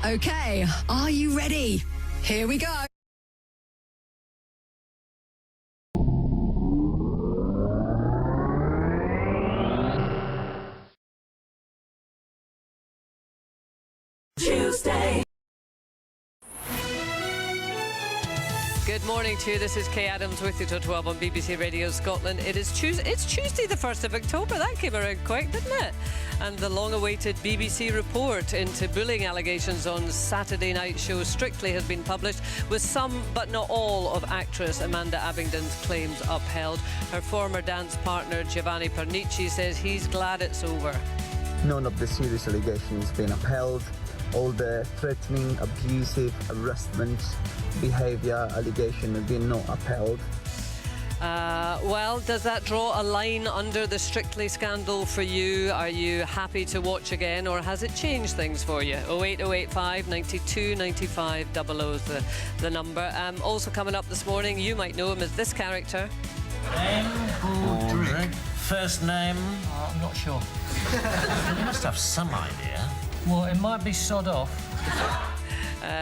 Okay, are you ready? Here we go. Tuesday. Good morning to you. This is Kay Adams with you till 12 on BBC Radio Scotland. It's Tuesday the 1st of October. That came around quick, didn't it? And the long-awaited BBC report into bullying allegations on Saturday night show Strictly has been published, with some but not all of actress Amanda Abingdon's claims upheld. Her former dance partner Giovanni Pernici says he's glad it's over. None of the serious allegations has been upheld. All the threatening, abusive, harassment behaviour allegation have been not upheld. Well, does that draw a line under the Strictly scandal for you? Are you happy to watch again, or has it changed things for you? 08085 92 95 00 is the number. Also coming up this morning, you might know him as this character. Name? Aldrich. First name? I'm not sure. You must have some idea. Well, it might be sod off.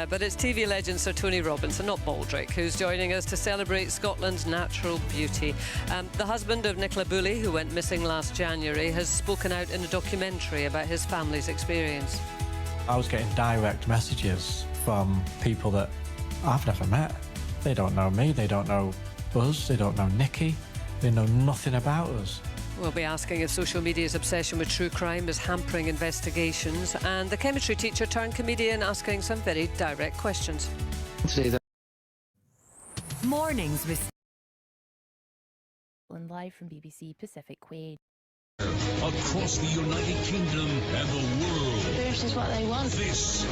But it's TV legend Sir Tony Robinson, not Baldrick, who's joining us to celebrate Scotland's natural beauty. The husband of Nicola Bulley, who went missing last January, has spoken out in a documentary about his family's experience. I was getting direct messages from people that I've never met. They don't know me, they don't know us, they don't know Nikki, they know nothing about us. We'll be asking if social media's obsession with true crime is hampering investigations, and the chemistry teacher turned comedian asking some very direct questions. Mornings with live from BBC Pacific Quay. Across the United Kingdom and the world. This is what they want. This.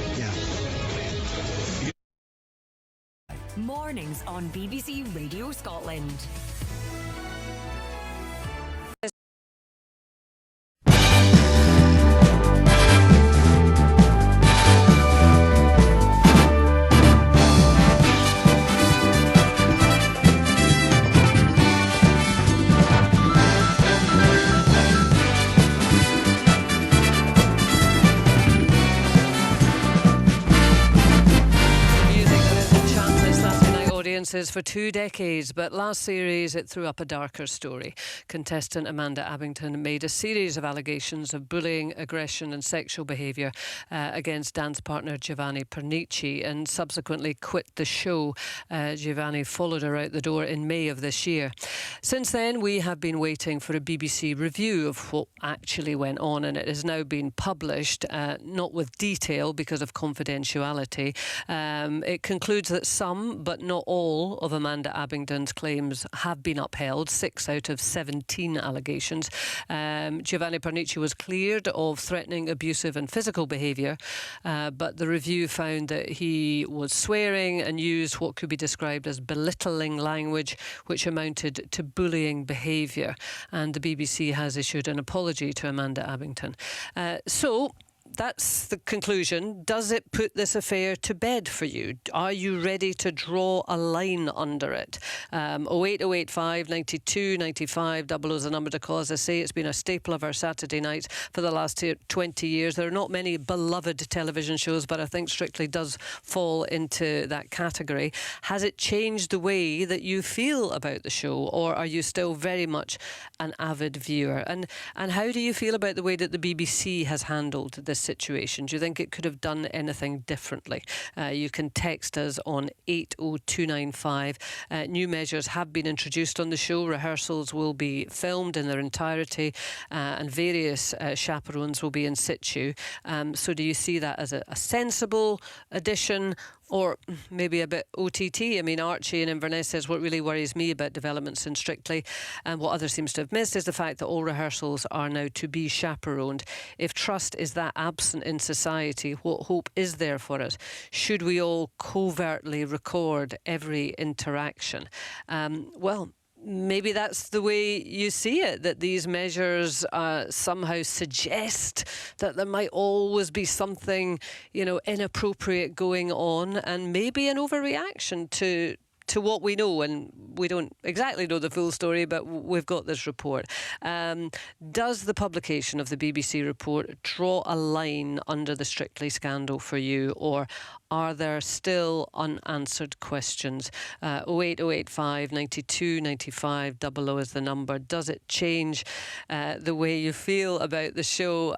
Mornings on BBC Radio Scotland. For 2 decades, but last series it threw up a darker story. Contestant Amanda Abingdon made a series of allegations of bullying, aggression and sexual behaviour against dance partner Giovanni Pernici, and subsequently quit the show. Giovanni followed her out the door in May of this year. Since then, we have been waiting for a BBC review of what actually went on, and it has now been published, not with detail because of confidentiality. It concludes that some, but not all, of Amanda Abingdon's claims have been upheld, 6 out of 17 allegations. Giovanni Pernici was cleared of threatening, abusive and physical behaviour, but the review found that he was swearing and used what could be described as belittling language, which amounted to bullying behaviour. And the BBC has issued an apology to Amanda Abingdon. So that's the conclusion. Does it put this affair to bed for you? Are you ready to draw a line under it? 08085 92 95 00 is the number to call. As I say, it's been a staple of our Saturday nights for the last 20 years. There are not many beloved television shows, but I think Strictly does fall into that category. Has it changed the way that you feel about the show, or are you still very much an avid viewer? And how do you feel about the way that the BBC has handled this situation? Do you think it could have done anything differently? You can text us on 80295. New measures have been introduced on the show. Rehearsals will be filmed in their entirety, and various chaperones will be in situ. So do you see that as a sensible addition, or maybe a bit OTT? I mean, Archie in Inverness says what really worries me about developments in Strictly, and what others seems to have missed, is the fact that all rehearsals are now to be chaperoned. If trust is that absent in society, what hope is there for it? Should we all covertly record every interaction? Well, maybe that's the way you see it, that these measures somehow suggest that there might always be something, inappropriate going on, and maybe an overreaction to to what we know, and we don't exactly know the full story, but we've got this report. Does the publication of the BBC report draw a line under the Strictly scandal for you, or are there still unanswered questions? 08085 92 95 00 is the number. Does it change the way you feel about the show?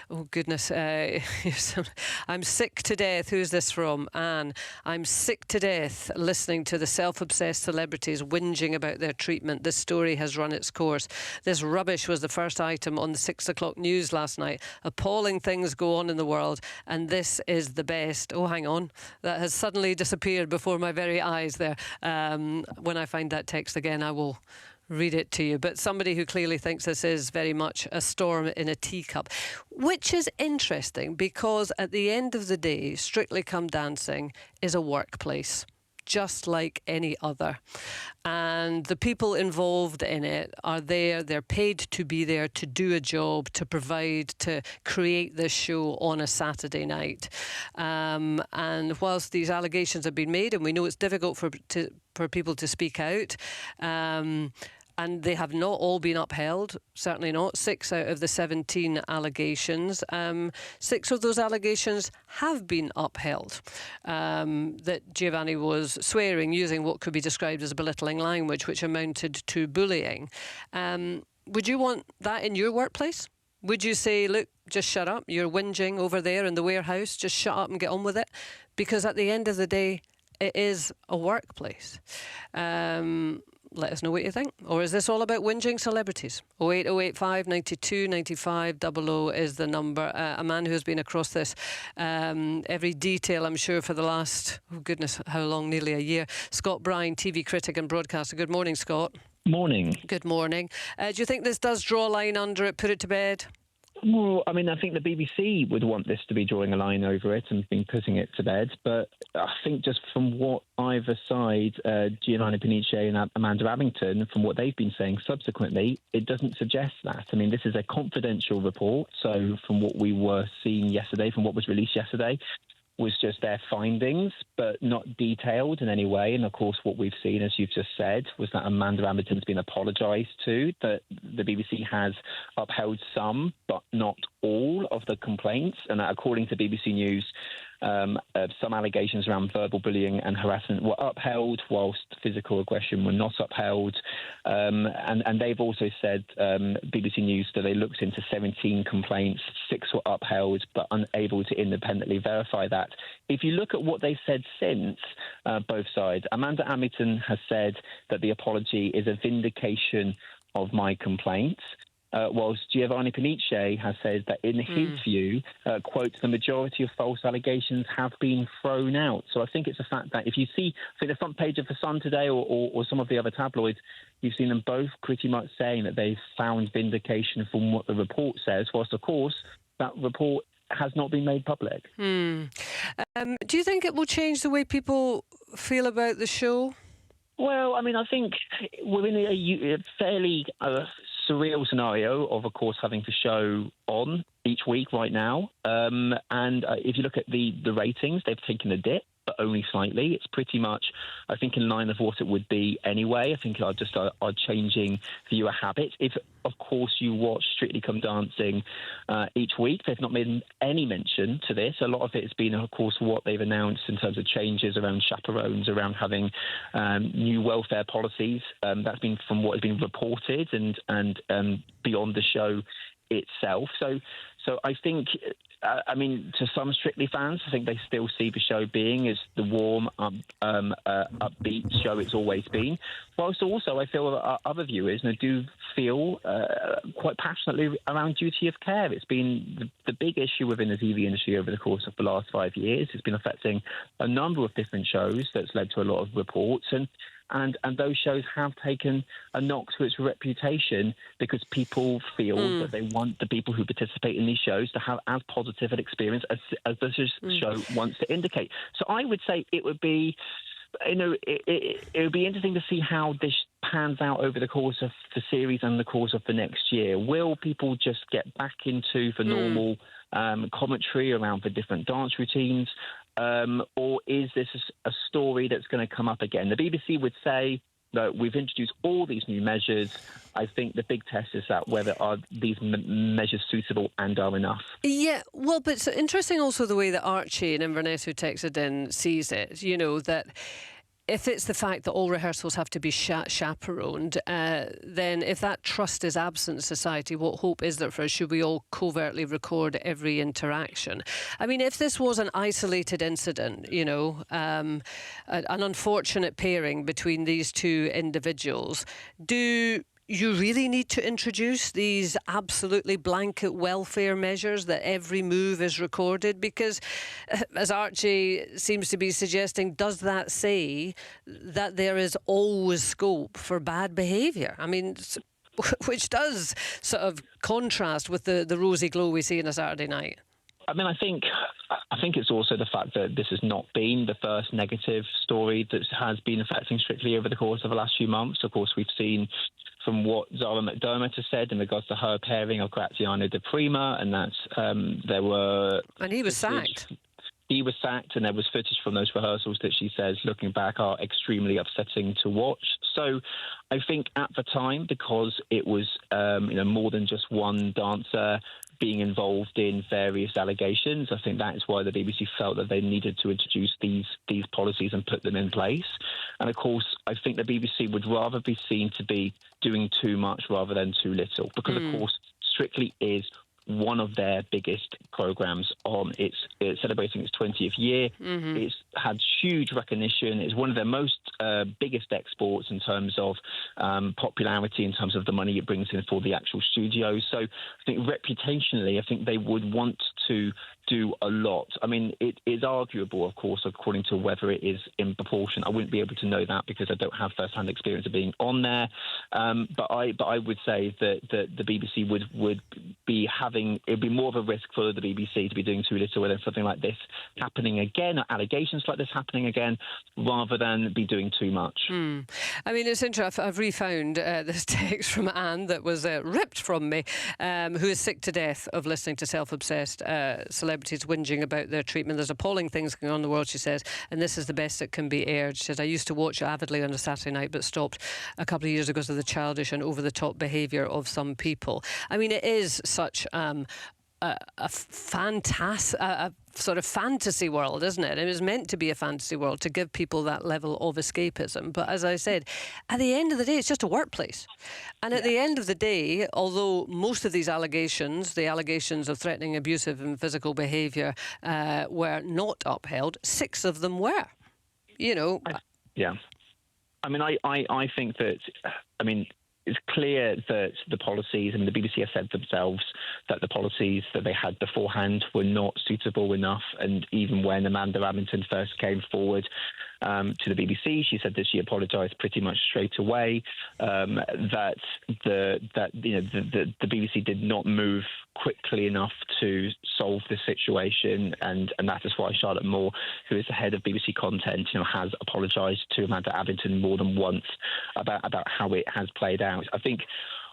Oh goodness, I'm sick to death. Who's this from? Anne. I'm sick to death listening to the self-obsessed celebrities whinging about their treatment. This story has run its course. This rubbish was the first item on the 6 o'clock news last night. Appalling things go on in the world, and this is the best. Oh, hang on. That has suddenly disappeared before my very eyes there. When I find that text again, I will read it to you. But somebody who clearly thinks this is very much a storm in a teacup, which is interesting because at the end of the day, Strictly Come Dancing is a workplace, just like any other. And the people involved in it are there, they're paid to be there, to do a job, to provide, to create this show on a Saturday night. And whilst these allegations have been made, and we know it's difficult for people to speak out, and they have not all been upheld, certainly not. 6 out of the 17 allegations. 6 of those allegations have been upheld. That Giovanni was swearing, using what could be described as belittling language, which amounted to bullying. Would you want that in your workplace? Would you say, look, just shut up, you're whinging over there in the warehouse, just shut up and get on with it? Because at the end of the day, it is a workplace. Let us know what you think. Or is this all about whinging celebrities? 08085 92 95 00 is the number. A man who has been across this every detail, I'm sure, for the last, oh goodness, how long, nearly a year. Scott Bryan, TV critic and broadcaster. Good morning, Scott. Morning. Good morning. Do you think this does draw a line under it, put it to bed? Well, I mean, I think the BBC would want this to be drawing a line over it and been putting it to bed. But I think just from what either side, Giovanni Pernice and Amanda Abbington, from what they've been saying subsequently, it doesn't suggest that. I mean, this is a confidential report. So from what we were seeing yesterday, from what was released yesterday, was just their findings, but not detailed in any way. And of course, what we've seen, as you've just said, was that Amanda Abbington's been apologised to, that the BBC has upheld some, but not all of the complaints. And according to BBC News, some allegations around verbal bullying and harassment were upheld, whilst physical aggression were not upheld. And they've also said, BBC News, that they looked into 17 complaints, 6 were upheld, but unable to independently verify that. If you look at what they said since, both sides, Amanda Abbington has said that the apology is a vindication of my complaints. Whilst Giovanni Pernice has said that in his view, quote, the majority of false allegations have been thrown out. So I think it's a fact that if you see, I think the front page of The Sun today or some of the other tabloids, you've seen them both pretty much saying that they've found vindication from what the report says, whilst, of course, that report has not been made public. Do you think it will change the way people feel about the show? Well, I mean, I think we're in a fairly surreal scenario of course, having the show on each week right now. And if you look at the ratings, they've taken a dip, but only slightly. It's pretty much, I think, in line of what it would be anyway. I think are changing viewer habits. If, of course, you watch Strictly Come Dancing each week, they've not made any mention to this. A lot of it has been, of course, what they've announced in terms of changes around chaperones, around having new welfare policies. That's been from what has been reported and beyond the show itself. So I think, I mean, to some Strictly fans, I think they still see the show being as the warm, upbeat show it's always been. Whilst also I feel that other viewers do feel quite passionately around duty of care. It's been the big issue within the TV industry over the course of the last 5 years. It's been affecting a number of different shows that's led to a lot of reports. And those shows have taken a knock to its reputation because people feel that they want the people who participate in these shows to have as positive an experience as the show wants to indicate. So I would say it would be, it would be interesting to see how this pans out over the course of the series and the course of the next year. Will people just get back into the normal commentary around the different dance routines? or is this a story that's going to come up again? The BBC would say that we've introduced all these new measures. I think the big test is that whether are these measures suitable and are enough. Yeah, well, but it's interesting also the way that Archie in Inverness, who texted in, sees it, you know, that if it's the fact that all rehearsals have to be chaperoned, then if that trust is absent in society, what hope is there for us? Should we all covertly record every interaction? I mean, if this was an isolated incident, you know, an unfortunate pairing between these two individuals, do you really need to introduce these absolutely blanket welfare measures that every move is recorded? Because, as Archie seems to be suggesting, does that say that there is always scope for bad behaviour? I mean, which does sort of contrast with the rosy glow we see on a Saturday night. I mean, I think it's also the fact that this has not been the first negative story that has been affecting Strictly over the course of the last few months. Of course, we've seen from what Zara McDermott has said in regards to her pairing of Graziano Di Prima, and that there were... And he was sacked. He was sacked, and there was footage from those rehearsals that she says, looking back, are extremely upsetting to watch. So I think at the time, because it was more than just one dancer being involved in various allegations, I think that is why the BBC felt that they needed to introduce these policies and put them in place. And of course, I think the BBC would rather be seen to be doing too much rather than too little, because of course, Strictly is one of their biggest programmes on. It's celebrating its 20th year. Mm-hmm. It's had huge recognition. It's one of their most biggest exports in terms of popularity, in terms of the money it brings in for the actual studios. So I think reputationally, I think they would want to do a lot. I mean, it is arguable, of course, according to whether it is in proportion. I wouldn't be able to know that because I don't have first-hand experience of being on there. But I would say that the BBC would be having, it would be more of a risk for the BBC to be doing too little with something like this happening again, or allegations like this happening again, rather than be doing too much. I mean, it's interesting. I've refound this text from Anne that was ripped from me, who is sick to death of listening to self-obsessed celebrities whinging about their treatment. There's appalling things going on in the world, she says, and this is the best that can be aired. She says, I used to watch it avidly on a Saturday night, but stopped a couple of years ago because of the childish and over-the-top behaviour of some people. I mean, it is such a sort of fantasy world, isn't it? It was meant to be a fantasy world to give people that level of escapism. But as I said, at the end of the day, it's just a workplace. And at the end of the day, although most of these allegations, the allegations of threatening, abusive and physical behaviour were not upheld, 6 of them were. You know. Yeah. I mean, I think that, I mean, it's clear that the policies, and the BBC have said themselves that the policies that they had beforehand were not suitable enough. And even when Amanda Abington first came forward to the BBC, she said that she apologised pretty much straight away. That the BBC did not move quickly enough to solve the situation, and that is why Charlotte Moore, who is the head of BBC Content, has apologised to Amanda Abington more than once about how it has played out. I think,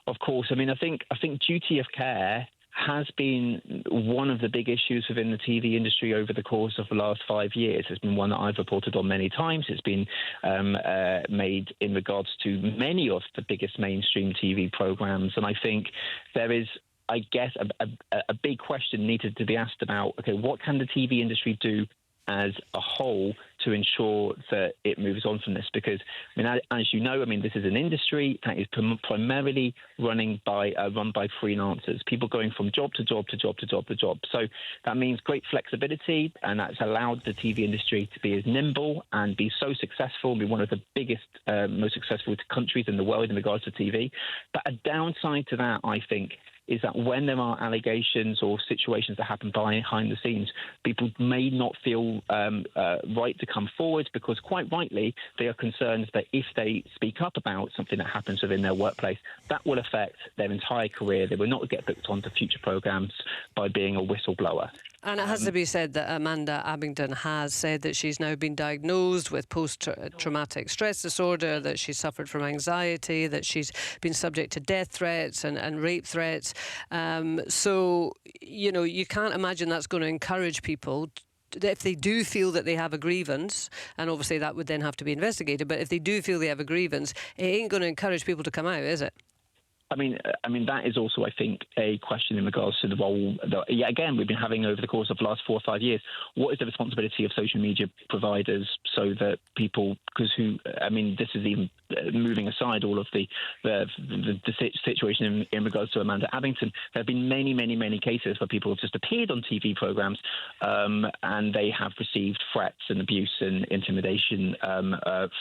of course, I think duty of care has been one of the big issues within the TV industry over the course of the last 5 years. It's been one that I've reported on many times. It's been made in regards to many of the biggest mainstream TV programmes. And I think there is, I guess, a big question needed to be asked about, okay, what can the TV industry do as a whole to ensure that it moves on from this? Because, I mean, as you know, I mean, this is an industry that is primarily run by freelancers, people going from job to job to job to job to job. So that means great flexibility, and that's allowed the TV industry to be as nimble and be so successful, be one of the biggest, most successful countries in the world in regards to TV. But a downside to that, I think, is that when there are allegations or situations that happen behind the scenes, people may not feel right to come forward because, quite rightly, they are concerned that if they speak up about something that happens within their workplace, that will affect their entire career. They will not get booked onto future programmes by being a whistleblower. And it has to be said that Amanda Abington has said that she's now been diagnosed with post-traumatic stress disorder, that she suffered from anxiety, that she's been subject to death threats and rape threats. So, you can't imagine that's going to encourage people if they do feel that they have a grievance, and obviously that would then have to be investigated, but if they do feel they have a grievance, it ain't going to encourage people to come out, is it? I mean, that is also, I think, a question in regards to the role that, again, we've been having over the course of the last 4 or 5 years. What is the responsibility of social media providers so that people, this is even moving aside all of the situation in regards to Amanda Abbington. There have been many, many, many cases where people have just appeared on TV programs and they have received threats and abuse and intimidation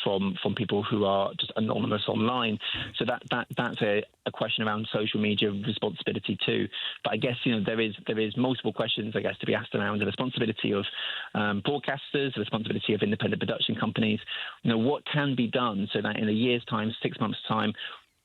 from people who are just anonymous online. So that's a question around social media responsibility too. But I guess there is multiple questions, I guess, to be asked around the responsibility of broadcasters, the responsibility of independent production companies. What can be done so that in a year's time, 6 months' time,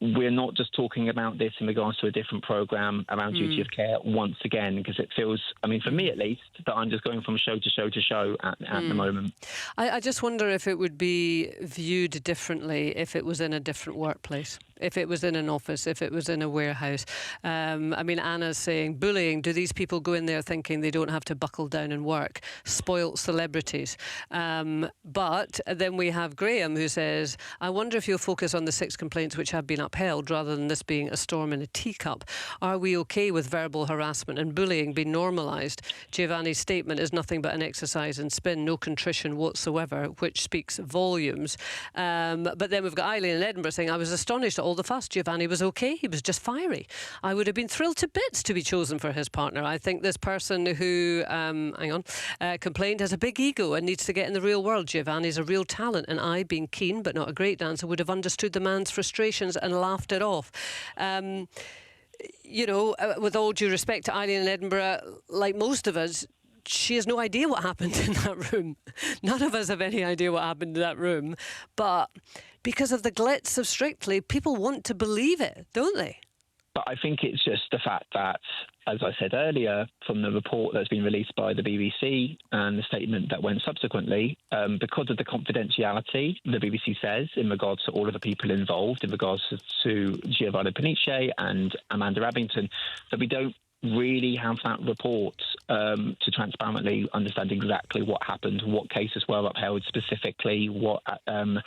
we're not just talking about this in regards to a different programme around duty of care once again, because it feels, for me at least, that I'm just going from show to show to show at the moment. I just wonder if it would be viewed differently if it was in a different workplace, if it was in an office, if it was in a warehouse. Anna's saying, bullying, do these people go in there thinking they don't have to buckle down and work? Spoilt celebrities. But then we have Graham who says, I wonder if you'll focus on the 6 complaints which have been upheld rather than this being a storm in a teacup. Are we okay with verbal harassment and bullying being normalised? Giovanni's statement is nothing but an exercise in spin, no contrition whatsoever, which speaks volumes. But then we've got Eileen in Edinburgh saying, I was astonished at all the fuss. Giovanni was okay. He was just fiery. I would have been thrilled to bits to be chosen for his partner. I think this person who complained has a big ego and needs to get in the real world. Giovanni's a real talent, and I, being keen but not a great dancer, would have understood the man's frustrations and laughed it off. With all due respect to Eileen in Edinburgh, like most of us, she has no idea what happened in that room. None of us have any idea what happened in that room. But because of the glitz of Strictly, people want to believe it, don't they? But I think it's just the fact that, as I said earlier, from the report that's been released by the BBC and the statement that went subsequently, because of the confidentiality, the BBC says, in regards to all of the people involved, in regards to Giovanni Pernice and Amanda Abbington, that we don't really have that report to transparently understand exactly what happened, what cases were upheld specifically, what and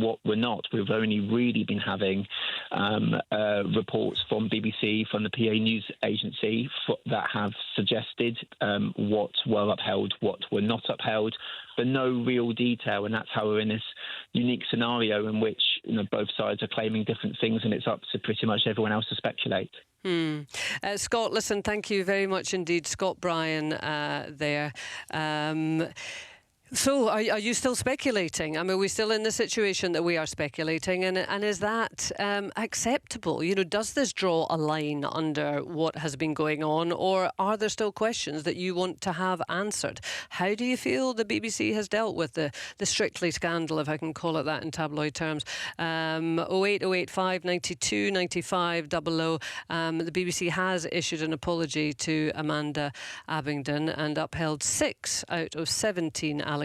what were not. We've only really been having reports from BBC, from the PA News Agency that have suggested what were upheld, what were not upheld, but no real detail. And that's how we're in this unique scenario in which both sides are claiming different things, and it's up to pretty much everyone else to speculate. Scott, listen, thank you very much indeed. Scott Bryan there. So are you still speculating? Are we still in the situation that we are speculating? And is that acceptable? Does this draw a line under what has been going on, or are there still questions that you want to have answered? How do you feel the BBC has dealt with the Strictly scandal, if I can call it that in tabloid terms? 08085 92 95 00. The BBC has issued an apology to Amanda Abbington and upheld 6 out of 17 allegations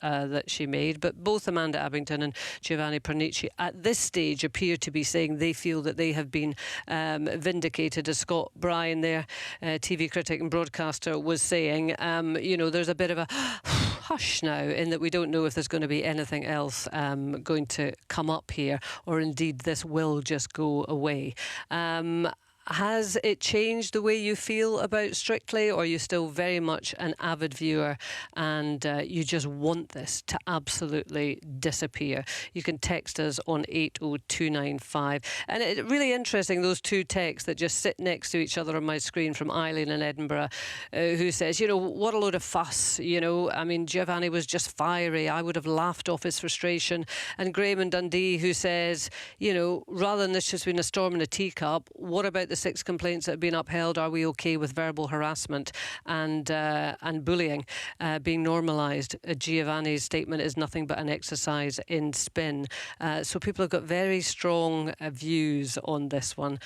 that she made, but both Amanda Abbington and Giovanni Pernice at this stage appear to be saying they feel that they have been vindicated, as Scott Bryan, their TV critic and broadcaster, was saying. There's a bit of a hush now in that we don't know if there's going to be anything else going to come up here, or indeed this will just go away. Has it changed the way you feel about Strictly, or are you still very much an avid viewer and you just want this to absolutely disappear? You can text us on 80295. And it's really interesting, those two texts that just sit next to each other on my screen, from Eileen in Edinburgh, who says, what a load of fuss. Giovanni was just fiery. I would have laughed off his frustration. And Graham in Dundee, who says, rather than this just being a storm in a teacup, what about the 6 complaints that have been upheld? Are we okay with verbal harassment and bullying being normalised? Giovanni's statement is nothing but an exercise in spin. So people have got very strong views on this one.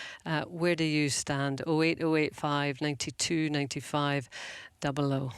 Where do you stand? 08085 92 95 00.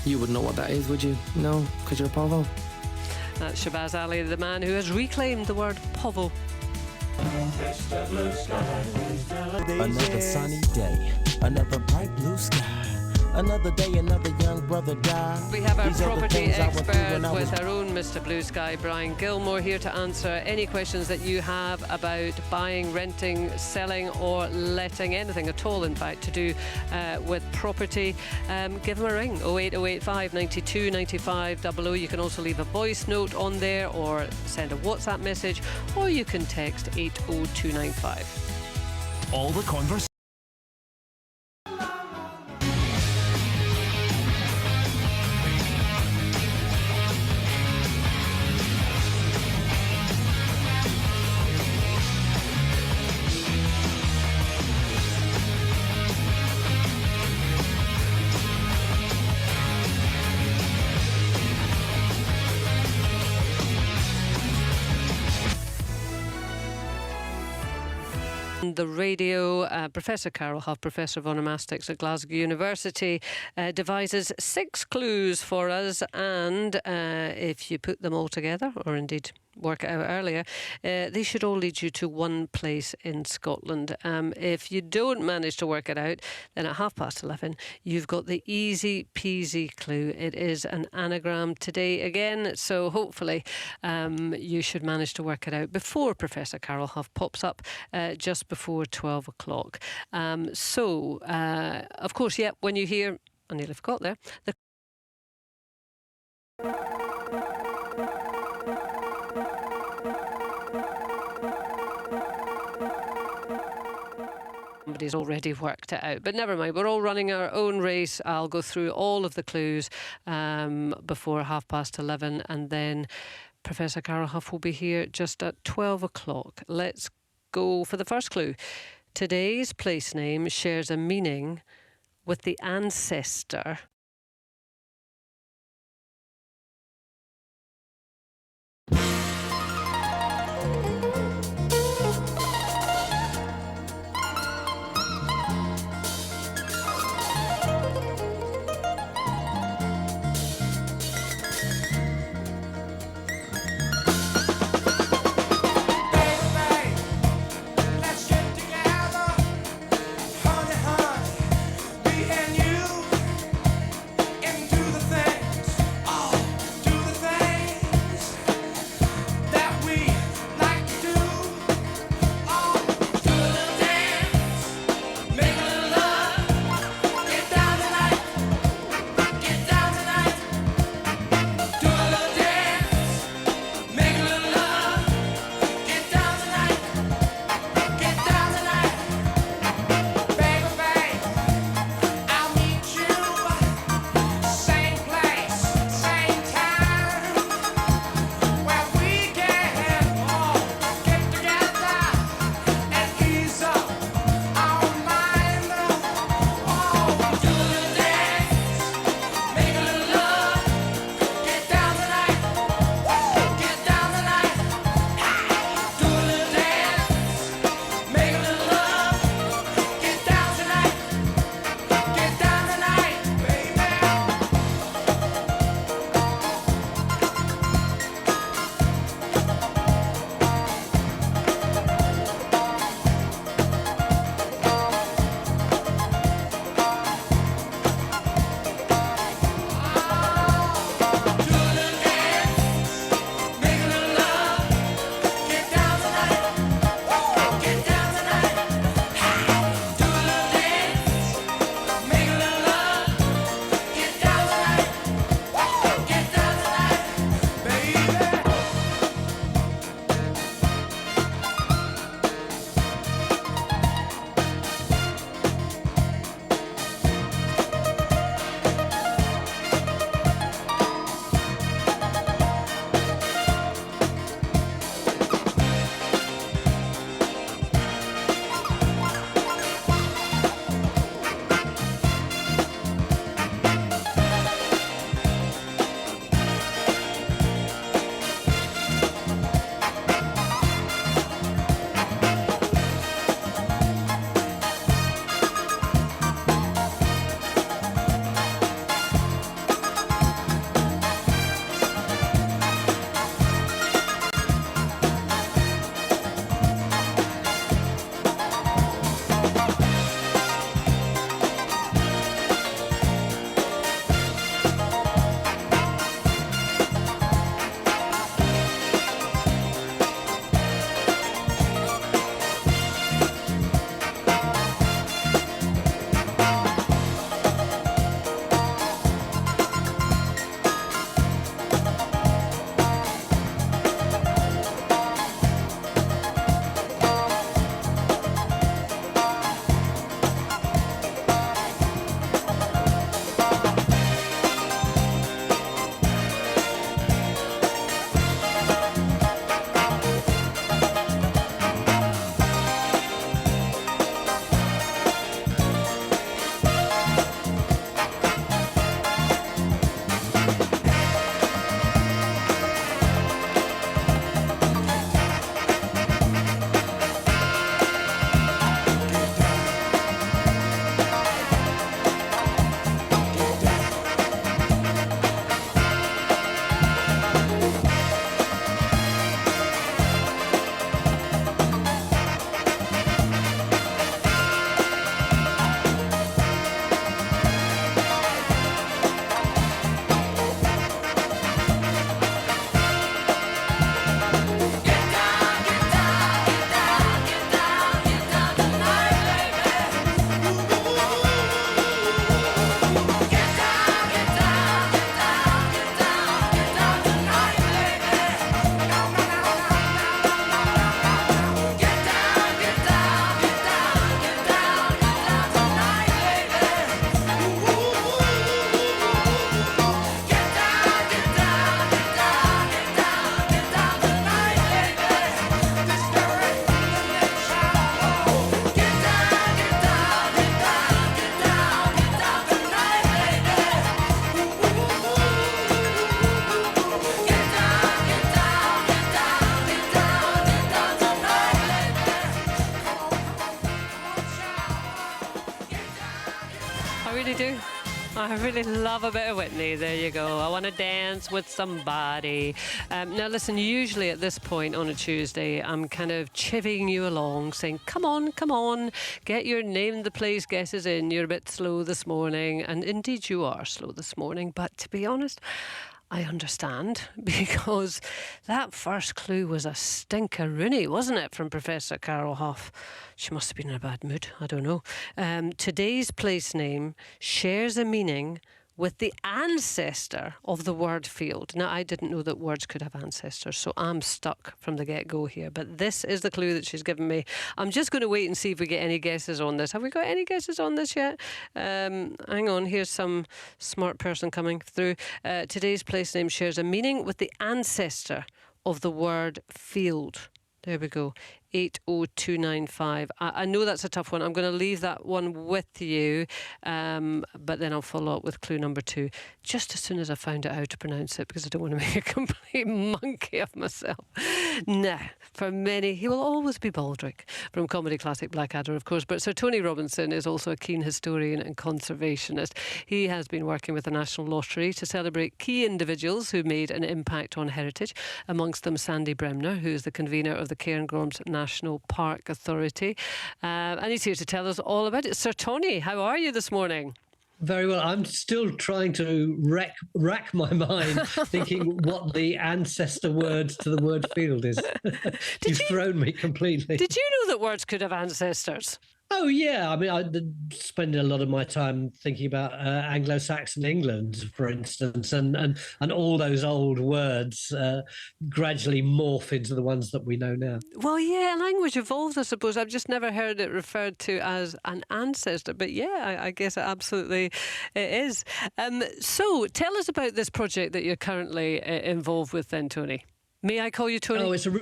You wouldn't know what that is, would you? No, because you're a povo. That's Shabazz Ali, the man who has reclaimed the word povo. Another sunny day, another bright blue sky. Another day, another young brother died. We have our These are the property things I went through expert when I was- with our own Mr. Blue Sky, Brian Gilmore, here to answer any questions that you have about buying, renting, selling or letting, anything at all, in fact, to do with property. Give him a ring, 08085 92 95 00. You can also leave a voice note on there or send a WhatsApp message, or you can text 80295. All the conversation. The radio, Professor Carol Huff, Professor of Onomastics at Glasgow University, devises 6 clues for us, and if you put them all together, or indeed work it out earlier, they should all lead you to one place in Scotland. If you don't manage to work it out, then at 11:30 you've got the easy peasy clue. It is an anagram today again, so hopefully you should manage to work it out before Professor Carol Huff pops up just before 12 o'clock. Of course, yeah, when you hear, I nearly forgot there, somebody's already worked it out. But never mind, we're all running our own race. I'll go through all of the clues before 11:30, and then Professor Carol Huff will be here just at 12 o'clock. Let's go for the first clue. Today's place name shares a meaning with the ancestor really do. I really love a bit of Whitney. There you go. I want to dance with somebody. Now, listen, usually at this point on a Tuesday, I'm kind of chivying you along, saying, come on, get your name the place guesses in. You're a bit slow this morning. And indeed, you are slow this morning. But to be honest, I understand, because that first clue was a stinkeroonie, wasn't it, from Professor Carol Huff? She must have been in a bad mood, I don't know. Today's place name shares a meaning with the ancestor of the word field. Now, I didn't know that words could have ancestors, so I'm stuck from the get-go here. But this is the clue that she's given me. I'm just going to wait and see if we get any guesses on this. Have we got any guesses on this yet? Hang on, here's some smart person coming through. Today's place name shares a meaning with the ancestor of the word field. There we go. 80295. I know that's a tough one. I'm going to leave that one with you, but then I'll follow up with clue number 2 just as soon as I found out how to pronounce it, because I don't want to make a complete monkey of myself. Now, for many, he will always be Baldrick from comedy classic Blackadder, of course, but Sir Tony Robinson is also a keen historian and conservationist. He has been working with the National Lottery to celebrate key individuals who made an impact on heritage, amongst them Sandy Bremner, who is the convener of the Cairngorms National Park Authority. And he's here to tell us all about it. Sir Tony, how are you this morning? Very well. I'm still trying to rack my mind thinking what the ancestor word to the word field is. You've thrown me completely. Did you know that words could have ancestors? Oh, yeah. I mean, I spend a lot of my time thinking about Anglo-Saxon England, for instance, and all those old words gradually morph into the ones that we know now. Well, yeah, language evolves, I suppose. I've just never heard it referred to as an ancestor. But yeah, I guess it absolutely is. So tell us about this project that you're currently involved with then, Tony. May I call you Tony? Oh, of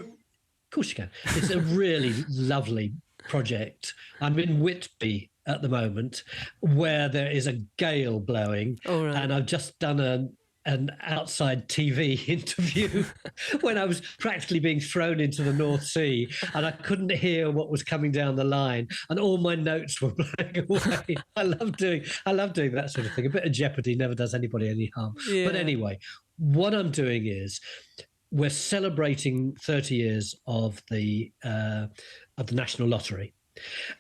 course you can. It's a really lovely project. I'm in Whitby at the moment, where there is a gale blowing, and I've just done an outside TV interview when I was practically being thrown into the North Sea, and I couldn't hear what was coming down the line, and all my notes were blowing away. I love doing that sort of thing. A bit of jeopardy never does anybody any harm. Yeah. But anyway, what I'm doing is we're celebrating 30 years of the National Lottery.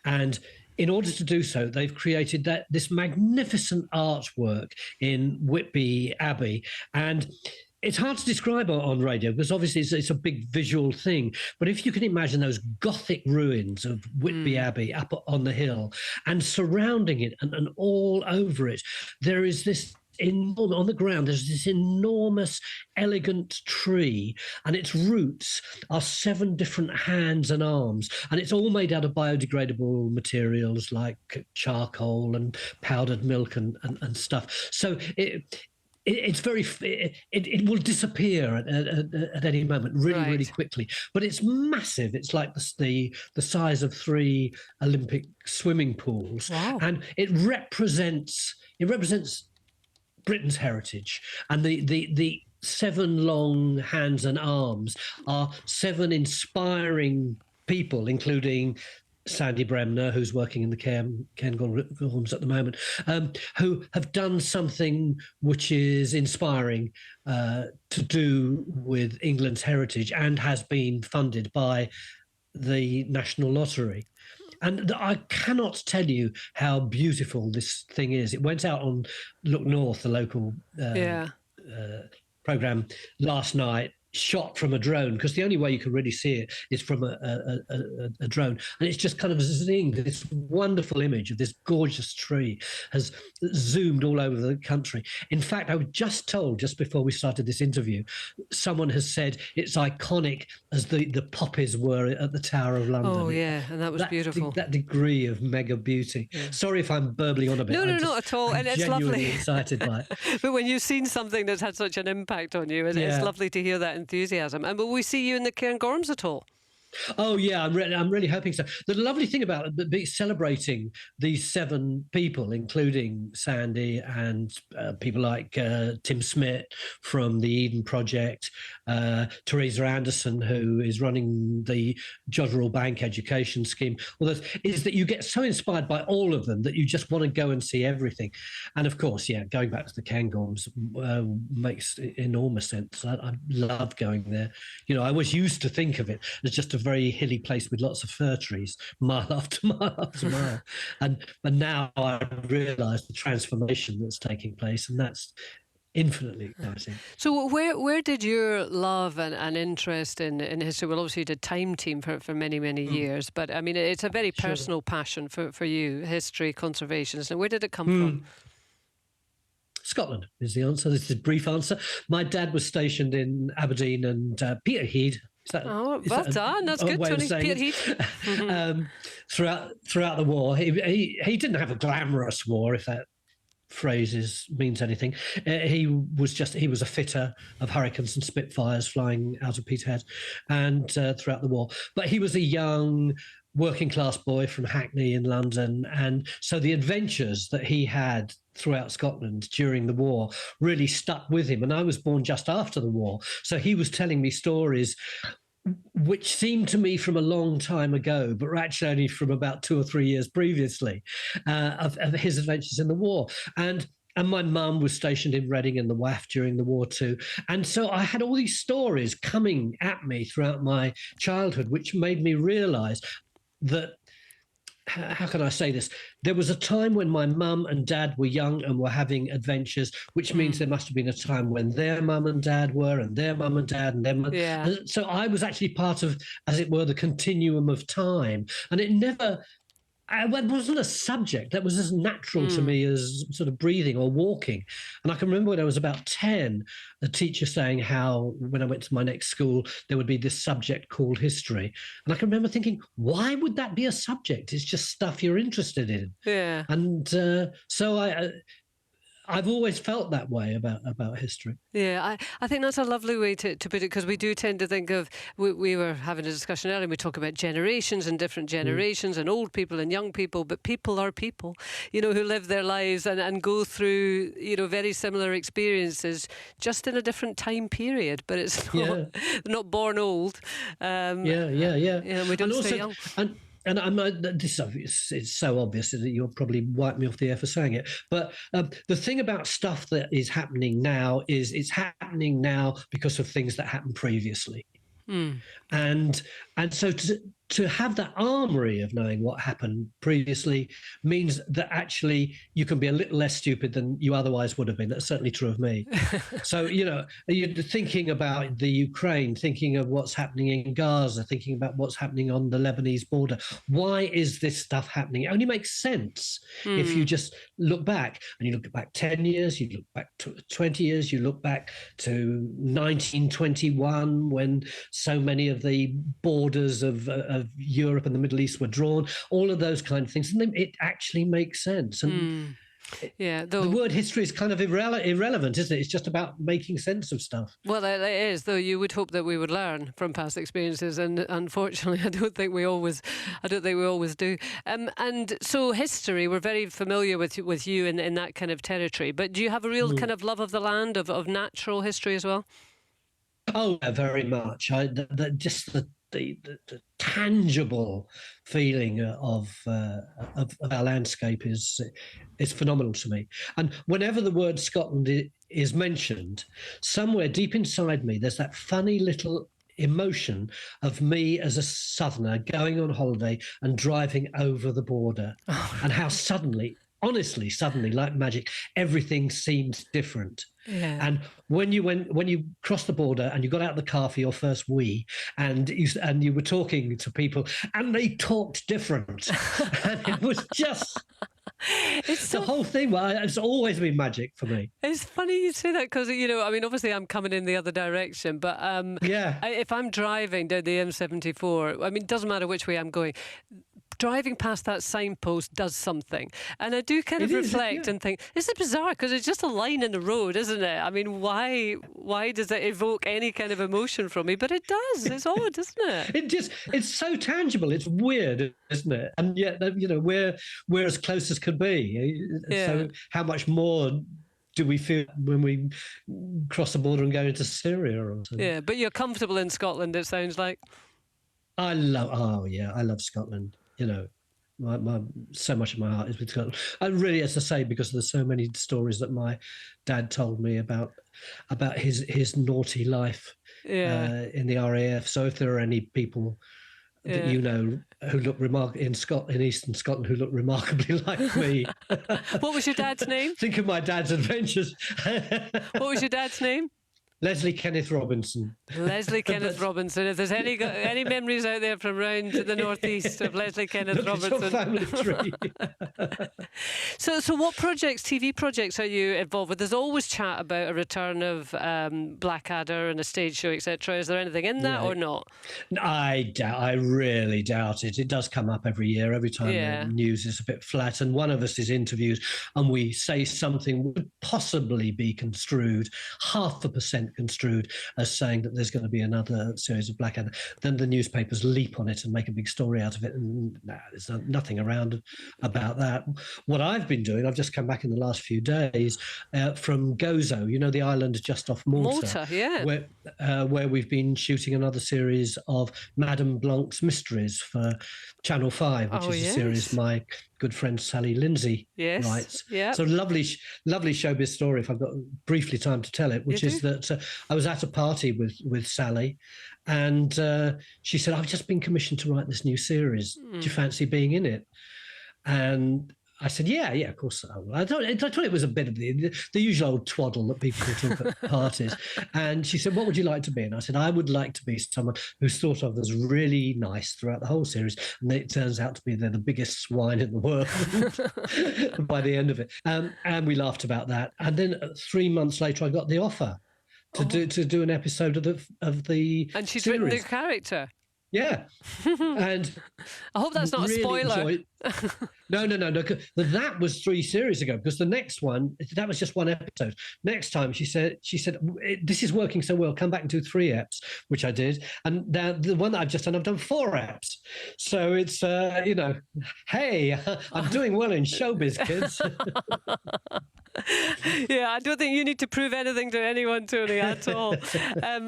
And in order to do so, they've created this magnificent artwork in Whitby Abbey. And it's hard to describe on radio because obviously it's a big visual thing. But if you can imagine those Gothic ruins of Whitby Abbey up on the hill, and surrounding it and all over it, there is this on the ground, there's this enormous, elegant tree, and its roots are 7 different hands and arms, and it's all made out of biodegradable materials like charcoal and powdered milk and stuff. So it will disappear at any moment, really quickly. But it's massive. It's like the size of 3 Olympic swimming pools. Wow. And it represents Britain's heritage, and the 7 long hands and arms are 7 inspiring people, including Sandy Bremner, who's working in the Cairngorms at the moment, who have done something which is inspiring to do with England's heritage and has been funded by the National Lottery. And I cannot tell you how beautiful this thing is. It went out on Look North, the local programme, last night, shot from a drone, because the only way you can really see it is from a drone. And it's just kind of zinged. This wonderful image of this gorgeous tree has zoomed all over the country. In fact, I was just told, just before we started this interview, someone has said it's iconic as the poppies were at the Tower of London. Oh, yeah, and that was beautiful. That degree of mega beauty. Yeah. Sorry if I'm burbling on a bit. No, not at all. And it's lovely. Excited by it. But when you've seen something that's had such an impact on you, it's lovely to hear that enthusiasm. And will we see you in the Cairngorms at all? Oh yeah, I'm really hoping so. The lovely thing about celebrating these 7 people, including Sandy and people like Tim Smith from the Eden Project, Teresa Anderson, who is running the Jodrell Bank Education Scheme, is that you get so inspired by all of them that you just want to go and see everything. And of course, yeah, going back to the Cairngorms makes enormous sense. I love going there. You know, I always used to think of it as just a very hilly place with lots of fir trees, mile after mile after mile. And now I realise the transformation that's taking place, and that's infinitely exciting. So where did your love and interest in history? Well, obviously you did Time Team for many years, but I mean it's a very personal passion for you, history, conservation. So where did it come from? Scotland is the answer. This is a brief answer. My dad was stationed in Aberdeen and Peterhead. Well done. That's good, Tony. Peterhead. Throughout the war, he didn't have a glamorous war, if that phrase means anything. He was a fitter of Hurricanes and Spitfires flying out of Peterhead, and throughout the war. But he was a young working class boy from Hackney in London, and so the adventures that he had throughout Scotland during the war really stuck with him. And I was born just after the war, so he was telling me stories which seemed to me from a long time ago, but were actually only from about 2 or 3 years previously, of his adventures in the war. And my mum was stationed in Reading in the WAF during the war too. And so I had all these stories coming at me throughout my childhood, which made me realise that, how can I say this? There was a time when my mum and dad were young and were having adventures, which means there must have been a time when their mum and dad were, and their mum and dad, and their mum. Yeah. And so I was actually part of, as it were, the continuum of time. And it wasn't a subject that was as natural to me as sort of breathing or walking. And I can remember when I was about 10, the teacher saying how when I went to my next school, there would be this subject called history. And I can remember thinking, why would that be a subject? It's just stuff you're interested in. Yeah. And so I've always felt that way about history. Yeah, I think that's a lovely way to put it, because we do tend to think of, we were having a discussion earlier, we talk about generations and different generations and old people and young people, but people are people, you know, who live their lives and go through, you know, very similar experiences, just in a different time period, but it's not, not born old. Yeah. We don't stay young. And it's so obvious that you'll probably wipe me off the air for saying it. But the thing about stuff that is happening now is it's happening now because of things that happened previously. And so to have that armory of knowing what happened previously means that actually you can be a little less stupid than you otherwise would have been. That's certainly true of me. So, you know, you're thinking about the Ukraine, thinking of what's happening in Gaza, thinking about what's happening on the Lebanese border. Why is this stuff happening? It only makes sense if you just look back, and you look back 10 years, you look back 20 years, you look back to 1921 when so many of the borders of Europe and the Middle East were drawn, all of those kind of things, and it actually makes sense. And the word history is kind of irrelevant, isn't it? It's just about making sense of stuff. Well, it is, though. You would hope that we would learn from past experiences, and unfortunately, I don't think we always do. And so, history, we're very familiar with you in that kind of territory. But do you have a real kind of love of the land, of natural history as well? Oh, very much. The tangible feeling of our landscape is phenomenal to me. And whenever the word Scotland is mentioned, somewhere deep inside me, there's that funny little emotion of me as a southerner going on holiday and driving over the border, and how suddenly, honestly, like magic, everything seemed different. Yeah. And when you crossed the border and you got out of the car for your first wee, and you were talking to people and they talked different, and it was just the whole thing. Well, it's always been magic for me. It's funny you say that, because, you know, I mean, obviously I'm coming in the other direction, but if I'm driving down the M74, I mean, it doesn't matter which way I'm going, driving past that signpost does something. And I do kind of reflect and think, this is bizarre because it's just a line in the road, isn't it? I mean, why does it evoke any kind of emotion from me? But it does. It's odd, isn't it? It's so tangible. It's weird, isn't it? And yet, we're as close as could be. Yeah. So how much more do we feel when we cross the border and go into Syria or something? Yeah, but you're comfortable in Scotland, it sounds like. I love Scotland. So much of my heart is with Scotland. And really, as I say, because there's so many stories that my dad told me about his naughty life in the RAF. So if there are any people that who look in Eastern Scotland who look remarkably like me. What was your dad's name? Think of my dad's adventures. What was your dad's name? Leslie Kenneth Robinson. Leslie Kenneth Robinson. If there's any memories out there from around the northeast of Leslie Kenneth Robinson. Family tree. So what TV projects are you involved with? There's always chat about a return of Blackadder and a stage show, etc. Is there anything in that or not? I really doubt it. It does come up every year, every time the news is a bit flat, and one of us is interviewed and we say something would possibly be construed 0.5% construed as saying that there's going to be another series of Blackadder. Then the newspapers leap on it and make a big story out of it, and there's nothing around about that. What I've been doing, I've just come back in the last few days from Gozo, the island just off Malta. Where we've been shooting another series of Madame Blanc's Mysteries for Channel 5, which is a series my good friend Sally Lindsay writes. Yeah. So lovely showbiz story, if I've got briefly time to tell it, which is that I was at a party with Sally, and she said, I've just been commissioned to write this new series. Do you fancy being in it? And I said, yeah, of course I will. I thought it was a bit of the usual old twaddle that people talk at parties. And she said, what would you like to be? And I said, I would like to be someone who's thought of as really nice throughout the whole series. And it turns out to be they're the biggest swine in the world by the end of it. And we laughed about that. And then 3 months later, I got the offer to do an episode of the And she's series. written the character. Yeah, and I hope that's not really a spoiler. No. But that was 3 series ago, because the next one, that was just 1 episode. Next time, she said, this is working so well, come back and do 3 eps, which I did. And now the one that I've just done, I've done 4 eps. So it's, hey, I'm doing well in showbiz, kids. Yeah, I don't think you need to prove anything to anyone, Tony, at all.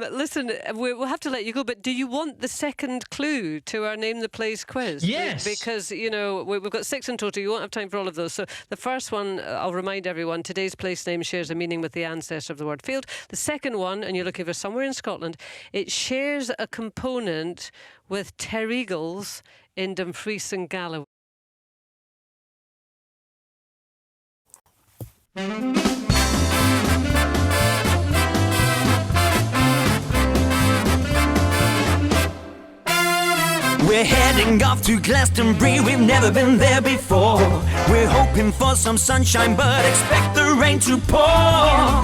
Listen, we'll have to let you go, but do you want the second clue to our Name the Place quiz? Yes. Because, we've got 6 in total. You won't have time for all of those. So the first one, I'll remind everyone, today's place name shares a meaning with the ancestor of the word field. The second one, and you're looking for somewhere in Scotland, it shares a component with Terregles in Dumfries and Galloway. We're heading off to Glastonbury, we've never been there before. We're hoping for some sunshine, but expect the rain to pour.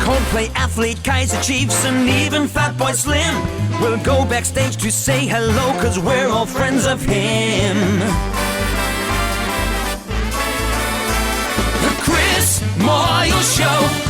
Coldplay, Athlete, Kaiser Chiefs, and even Fatboy Slim will go backstage to say hello, cause we're all friends of him. The Chris Moyle Show.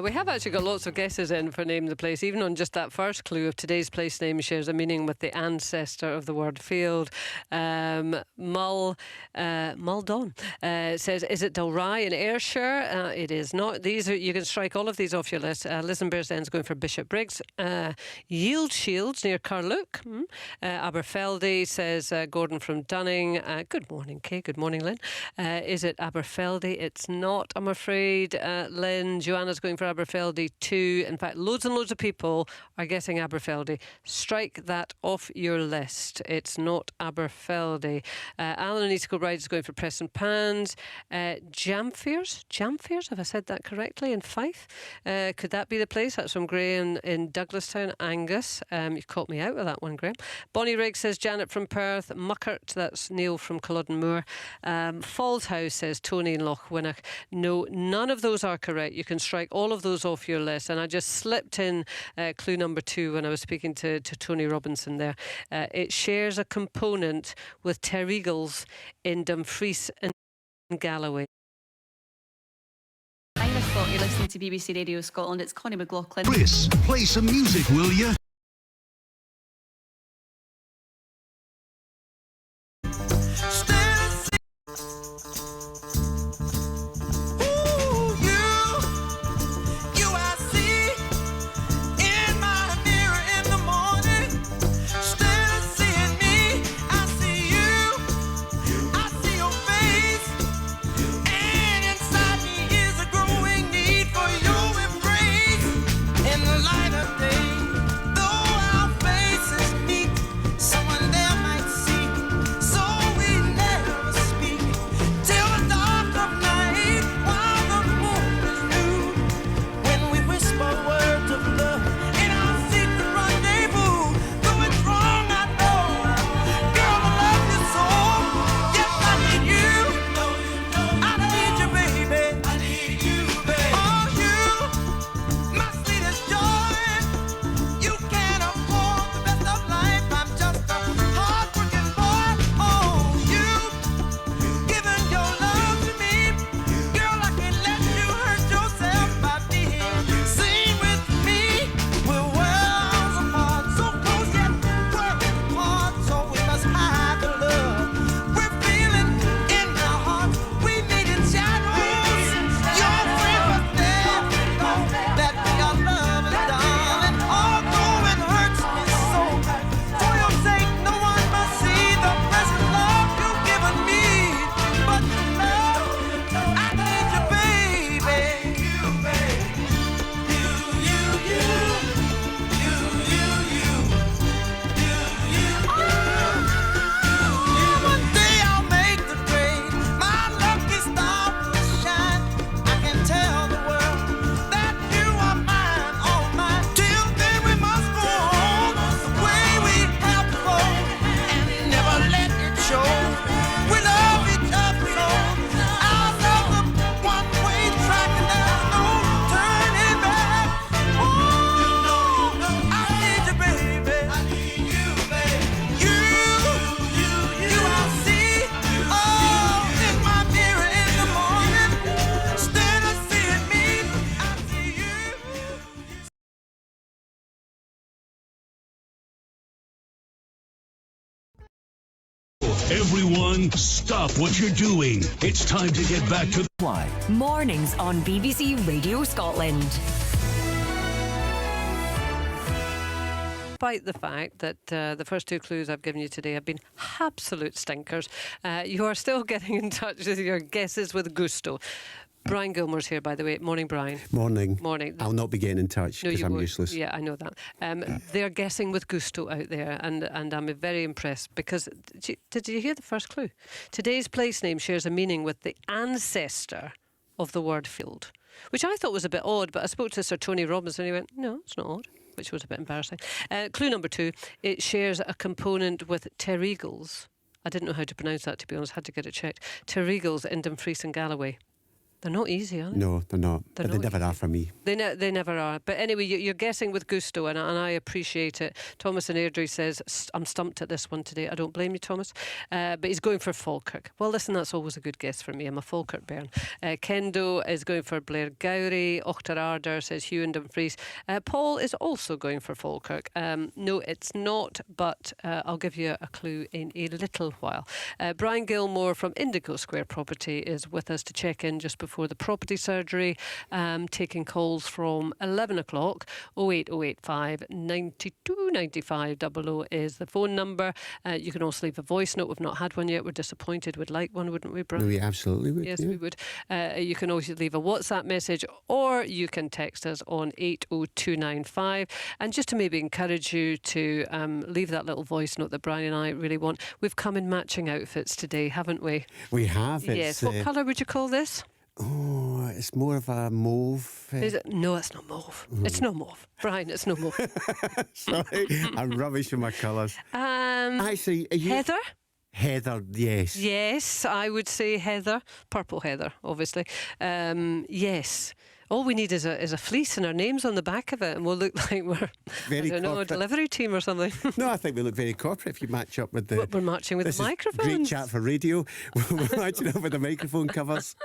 We have actually got lots of guesses in for Name the Place, even on just that first clue of today's place name shares a meaning with the ancestor of the word field. Muldon says, is it Dalry in Ayrshire? It is not. These are, you can strike all of these off your list. Lisbon End's going for Bishop Briggs. Yield Shields near Carluke. Aberfeldy, says Gordon from Dunning. Good morning, Kay. Good morning, Lynn. Is it Aberfeldy? It's not, I'm afraid. Lynn, Joanna's going for Aberfeldy too. In fact, loads and loads of people are getting Aberfeldy. Strike that off your list. It's not Aberfeldy. Alan Easticle Ride is going for Preston Pans. Jamfiers, have I said that correctly, in Fife? Could that be the place? That's from Graham in Douglastown. Angus, you've caught me out with that one, Graham. Bonnie Riggs says Janet from Perth. Muckert, that's Neil from Culloden Moor. Falls House says Tony in Lochwinnock. No, none of those are correct. You can strike all of those off your list. And I just slipped in clue number 2 when I was speaking to Tony Robinson there. It shares a component with Terregles in Dumfries and Galloway. Hi, Miss Scott. You're listening to BBC Radio Scotland. It's Connie McLaughlin. Chris, play some music, will you? In the light of day, the Everyone, stop what you're doing. It's time to get back to Why? Mornings on BBC Radio Scotland. Despite the fact that the first two clues I've given you today have been absolute stinkers, you are still getting in touch with your guesses with gusto. Brian Gilmore's here, by the way. Morning, Brian. Morning. Morning. I'll not be getting in touch because I'm useless. Yeah, I know that. They're guessing with gusto out there, and I'm very impressed because did you hear the first clue? Today's place name shares a meaning with the ancestor of the word field, which I thought was a bit odd, but I spoke to Sir Tony Robbins and he went, no, it's not odd, which was a bit embarrassing. Clue number 2, it shares a component with Terregals. I didn't know how to pronounce that, to be honest, had to get it checked. Terregals in Dumfries and Galloway. They're not easy, are they? No, they're not. They're but they not never are for me. They never are. But anyway, you're guessing with gusto, and I appreciate it. Thomas in Airdrie says, I'm stumped at this one today. I don't blame you, Thomas. But he's going for Falkirk. Well, listen, that's always a good guess for me. I'm a Falkirk bairn. Kendo is going for Blair Gowrie. Ochtar Ardor says Hugh and Dumfries. Paul is also going for Falkirk. No, it's not, but I'll give you a clue in a little while. Brian Gilmore from Indigo Square Property is with us to check in just before the property surgery, taking calls from 11 o'clock. 08085 92 95 00 is the phone number. You can also leave a voice note. We've not had one yet. We're disappointed. We'd like one, wouldn't we, Brian? No, we absolutely would. Yes, yeah. we would. You can also leave a WhatsApp message, or you can text us on 80295. And just to maybe encourage you to leave that little voice note that Brian and I really want, we've come in matching outfits today, haven't we? We have. Yes. What colour would you call this? Oh, it's more of a mauve. Is it? No, it's not mauve. It's not mauve. Brian, it's not mauve. Sorry, I'm rubbish with my colours. Actually, are you... Heather? Heather, yes. Yes, I would say heather. Purple heather, obviously. Yes. All we need is a fleece and our names on the back of it, and we'll look like we're a delivery team or something. No, I think we look very corporate if you match up with the... We're matching with the microphones. Great chat for radio. We're matching up with the microphone covers.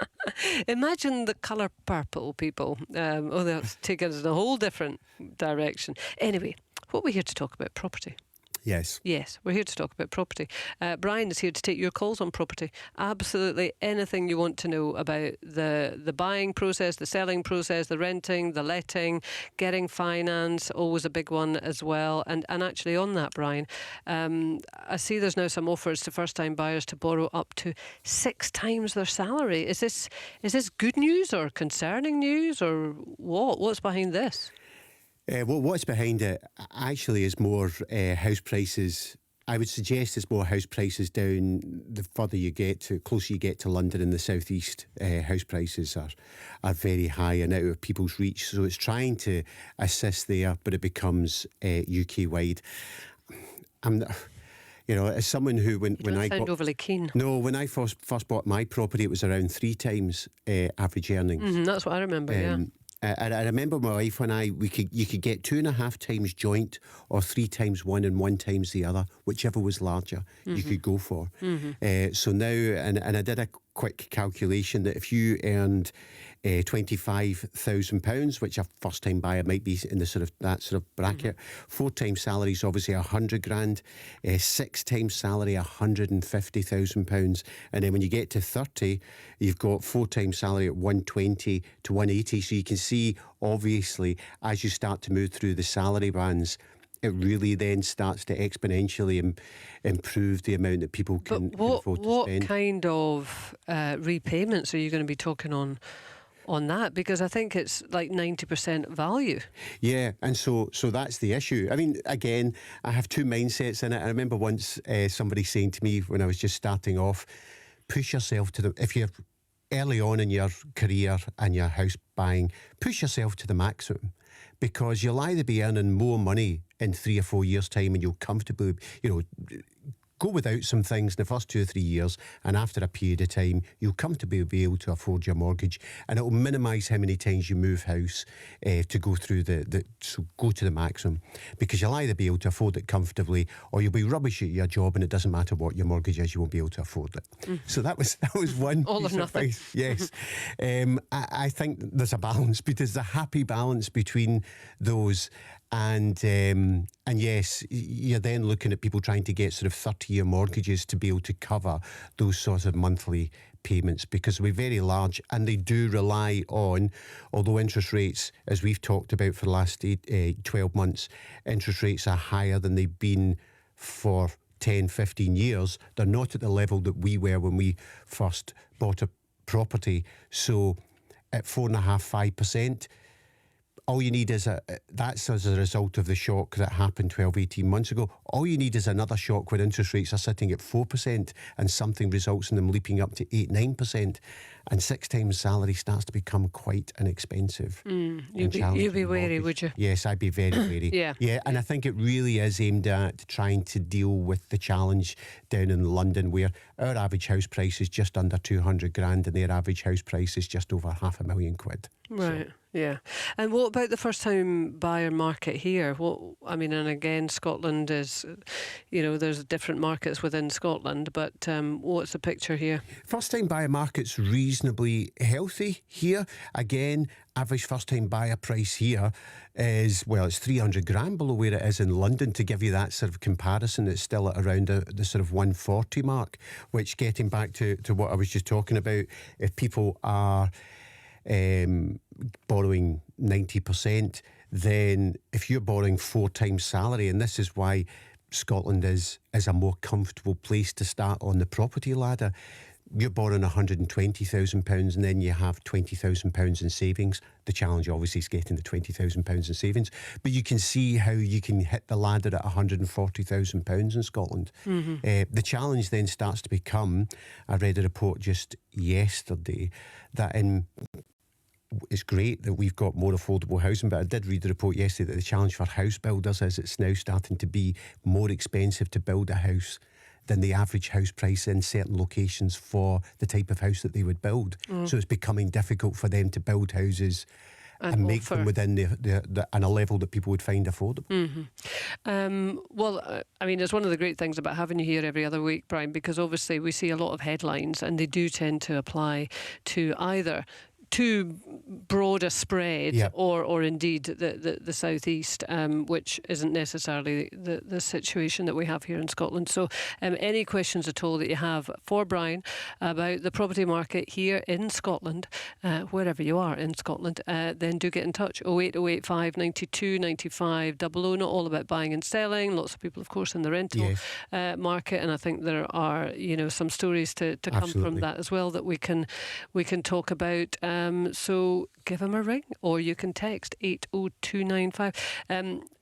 Imagine the colour purple, people. That's taken us in a whole different direction. Anyway, what we're here to talk about, property. Yes. Yes, we're here to talk about property. Brian is here to take your calls on property. Absolutely anything you want to know about the buying process, the selling process, the renting, the letting, getting finance, always a big one as well. And actually on that, Brian, I see there's now some offers to first-time buyers to borrow up to 6 times their salary. Is this good news or concerning news, or what? What's behind this? Well, what's behind it actually is more house prices. I would suggest it's more house prices down the further you get to, closer you get to London in the southeast. House prices are very high and out of people's reach. So it's trying to assist there, but it becomes UK-wide. As someone who when I sound overly keen. No, when I first bought my property, it was around 3 times average earnings. That's what I remember. Yeah. I remember my wife and I, you could get 2.5 times joint or 3 times one and 1 times the other, whichever was larger, you could go for. So now, and I did a quick calculation that if you earned £25,000, which a first-time buyer might be in the that sort of bracket, 4 times salary is obviously 100 grand, 6 times salary £150,000, and then when you get to 30, you've got 4 times salary at 120 to 180. So you can see, obviously, as you start to move through the salary bands, it really then starts to exponentially improve the amount that people can afford to spend. What kind of repayments are you going to be talking on that? Because I think it's like 90% value. Yeah, and so that's the issue. I mean, again, I have 2 mindsets in it. I remember once somebody saying to me when I was just starting off, push yourself to if you're early on in your career and your house buying, push yourself to the maximum, because you'll either be earning more money in 3 or 4 years' time and you'll comfortably, go without some things in the first 2 or 3 years, and after a period of time, you'll comfortably be able to afford your mortgage, and it will minimise how many times you move house to go through so go to the maximum, because you'll either be able to afford it comfortably, or you'll be rubbish at your job, and it doesn't matter what your mortgage is, you won't be able to afford it. So that was one all piece of nothing. Advice. Yes, I think there's a balance, because there's a happy balance between those. And yes, you're then looking at people trying to get sort of 30-year mortgages to be able to cover those sorts of monthly payments, because we're very large, and they do rely on, although interest rates, as we've talked about for the last 12 months, interest rates are higher than they've been for 10, 15 years. They're not at the level that we were when we first bought a property. So at 4.5%, 5%, all you need is that's as a result of the shock that happened 12, 18 months ago. All you need is another shock where interest rates are sitting at 4% and something results in them leaping up to 8, 9%. And 6 times salary starts to become quite inexpensive. You'd be wary, would you? Yes, I'd be very wary. Yeah, and I think it really is aimed at trying to deal with the challenge down in London, where our average house price is just under 200 grand and their average house price is just over £500,000. Right. So. Yeah. And what about the first-time buyer market here? And again, Scotland is, there's different markets within Scotland, but what's the picture here? First-time buyer market's reasonably healthy here. Again, average first-time buyer price here is, it's 300 grand below where it is in London. To give you that sort of comparison, it's still at around the sort of 140 mark, which, getting back to what I was just talking about, if people are borrowing 90%, then if you're borrowing 4 times salary, and this is why Scotland is a more comfortable place to start on the property ladder, you're borrowing £120,000 and then you have £20,000 in savings. The challenge obviously is getting the £20,000 in savings, but you can see how you can hit the ladder at £140,000 in Scotland. The challenge then starts to become, I read a report just yesterday that it's great that we've got more affordable housing, but I did read the report yesterday that the challenge for house builders is it's now starting to be more expensive to build a house than the average house price in certain locations for the type of house that they would build. So it's becoming difficult for them to build houses and make them within and a level that people would find affordable. It's one of the great things about having you here every other week, Brian, because obviously we see a lot of headlines and they do tend to apply to either too broad a spread or indeed the southeast, which isn't necessarily the situation that we have here in Scotland. So any questions at all that you have for Brian about the property market here in Scotland, wherever you are in Scotland, then do get in touch. 08085 92 95 00. Not all about buying and selling. Lots of people, of course, in the rental market, and I think there are some stories to come from that as well that we can talk about. So give him a ring, or you can text 80295.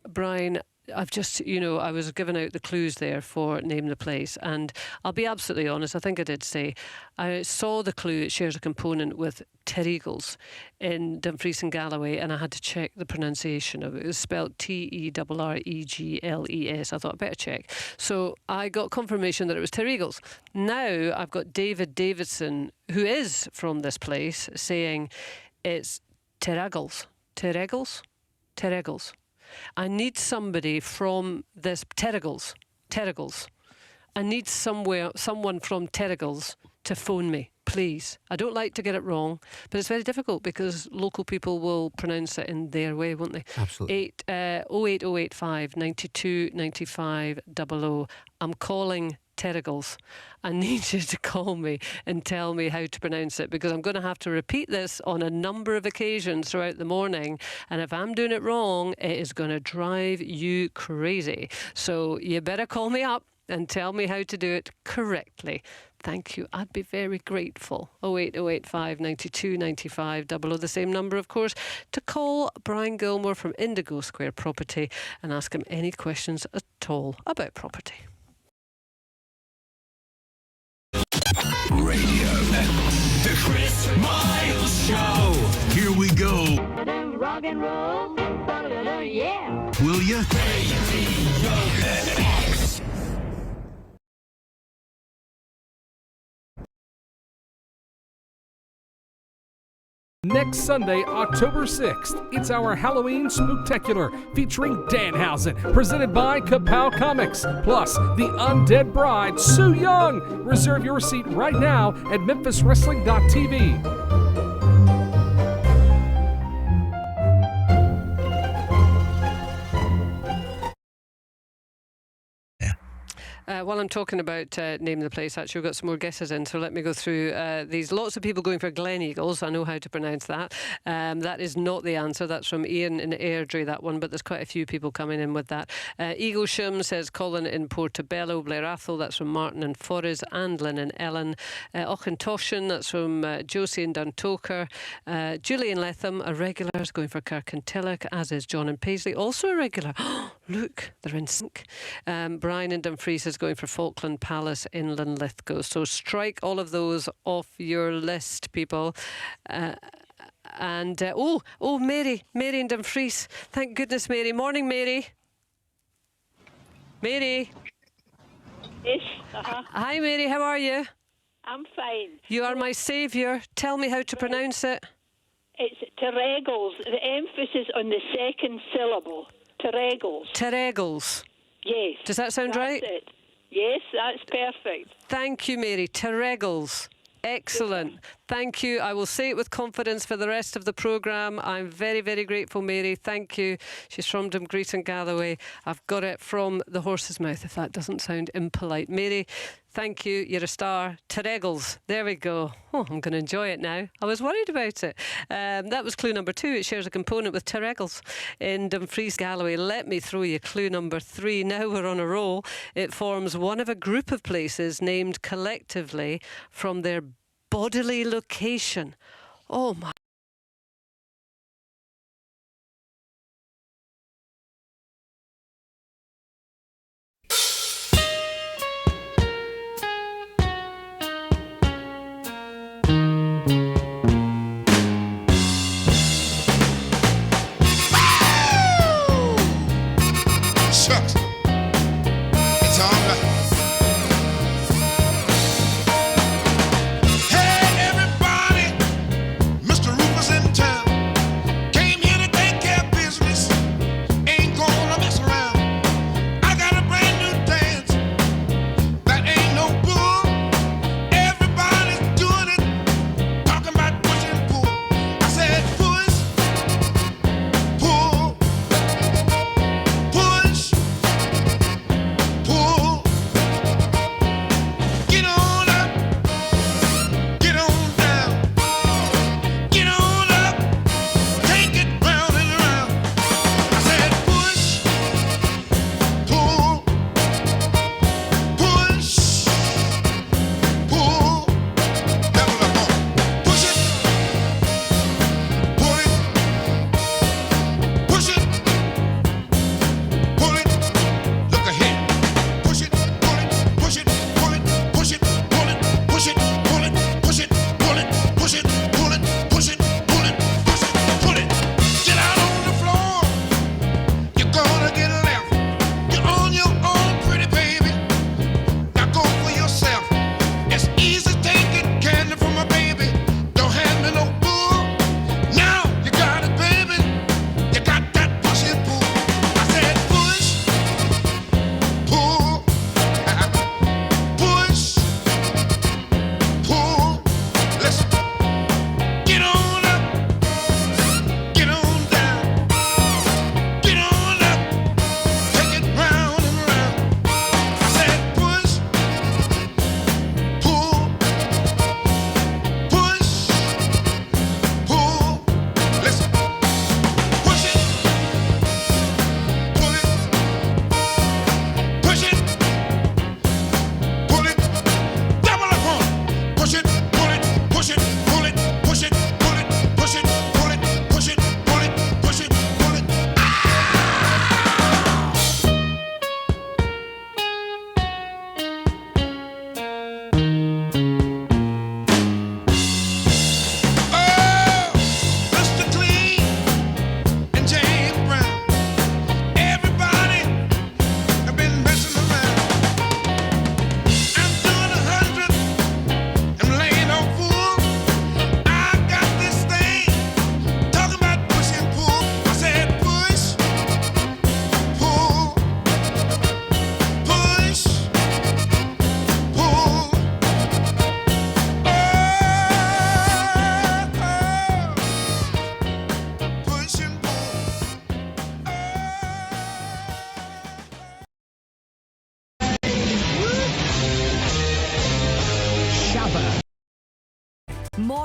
Brian, I've just, I was giving out the clues there for Name the Place, and I'll be absolutely honest, I think I did say, I saw the clue, it shares a component with Terregles in Dumfries and Galloway, and I had to check the pronunciation of it. It was spelled Terregles. I thought I'd better check. So I got confirmation that it was Terregles. Now I've got David Davidson, who is from this place, saying it's Terregles. I need somebody from this Terregles. I need someone from Terregles to phone me, please. I don't like to get it wrong, but it's very difficult because local people will pronounce it in their way, won't they? Absolutely. 08085 92 95 00. I'm calling Terregles. I need you to call me and tell me how to pronounce it, because I'm going to have to repeat this on a number of occasions throughout the morning, and if I'm doing it wrong, it is going to drive you crazy. So you better call me up and tell me how to do it correctly. Thank you. I'd be very grateful. 08085 92 95 00. The same number, of course, to call Brian Gilmore from Indigo Square Property and ask him any questions at all about property. Radio. The Chris Miles Show. Here we go. Rock and roll. Yeah. Will you? Next Sunday, October 6th, it's our Halloween Spooktacular featuring Danhausen, presented by Kapow Comics, plus the Undead Bride, Sue Young. Reserve your seat right now at memphiswrestling.tv. While I'm talking about Name the Place, actually, we've got some more guesses in, so let me go through these. Lots of people going for Glen Eagles. I know how to pronounce that. That is not the answer. That's from Ian in Airdrie, that one, but there's quite a few people coming in with that. Eaglesham says Colin in Portobello. Blair Athol, that's from Martin and Forres. Andlin and Ellen. Auchentoshan, that's from Josie and Duntoker. Julian Letham, a regular, is going for Kirkintilloch, as is John and Paisley, also a regular. Look, they're in sync. Brian in Dumfries is going for Falkland Palace in Linlithgow. So strike all of those off your list, people. Mary in Dumfries. Thank goodness, Mary. Morning, Mary. Mary. Yes. Hi, Mary. How are you? I'm fine. You are my saviour. Tell me how to pronounce it. It's Terregles. The emphasis on the second syllable. Terregles. Terregles. Yes. Does that sound right? It. Yes, that's perfect. Thank you, Mary. Terregles. Excellent. Thank you. I will say it with confidence for the rest of the programme. I'm very, very grateful, Mary. Thank you. She's from Dumgreet and Galloway. I've got it from the horse's mouth, if that doesn't sound impolite. Mary, thank you. You're a star. Terregles. There we go. Oh, I'm going to enjoy it now. I was worried about it. That was clue number 2. It shares a component with Terregles in Dumfries, Galloway. Let me throw you clue number 3. Now we're on a roll. It forms one of a group of places named collectively from their bodily location. Oh my. Shucks. It's all right. Hey, everybody, Mr.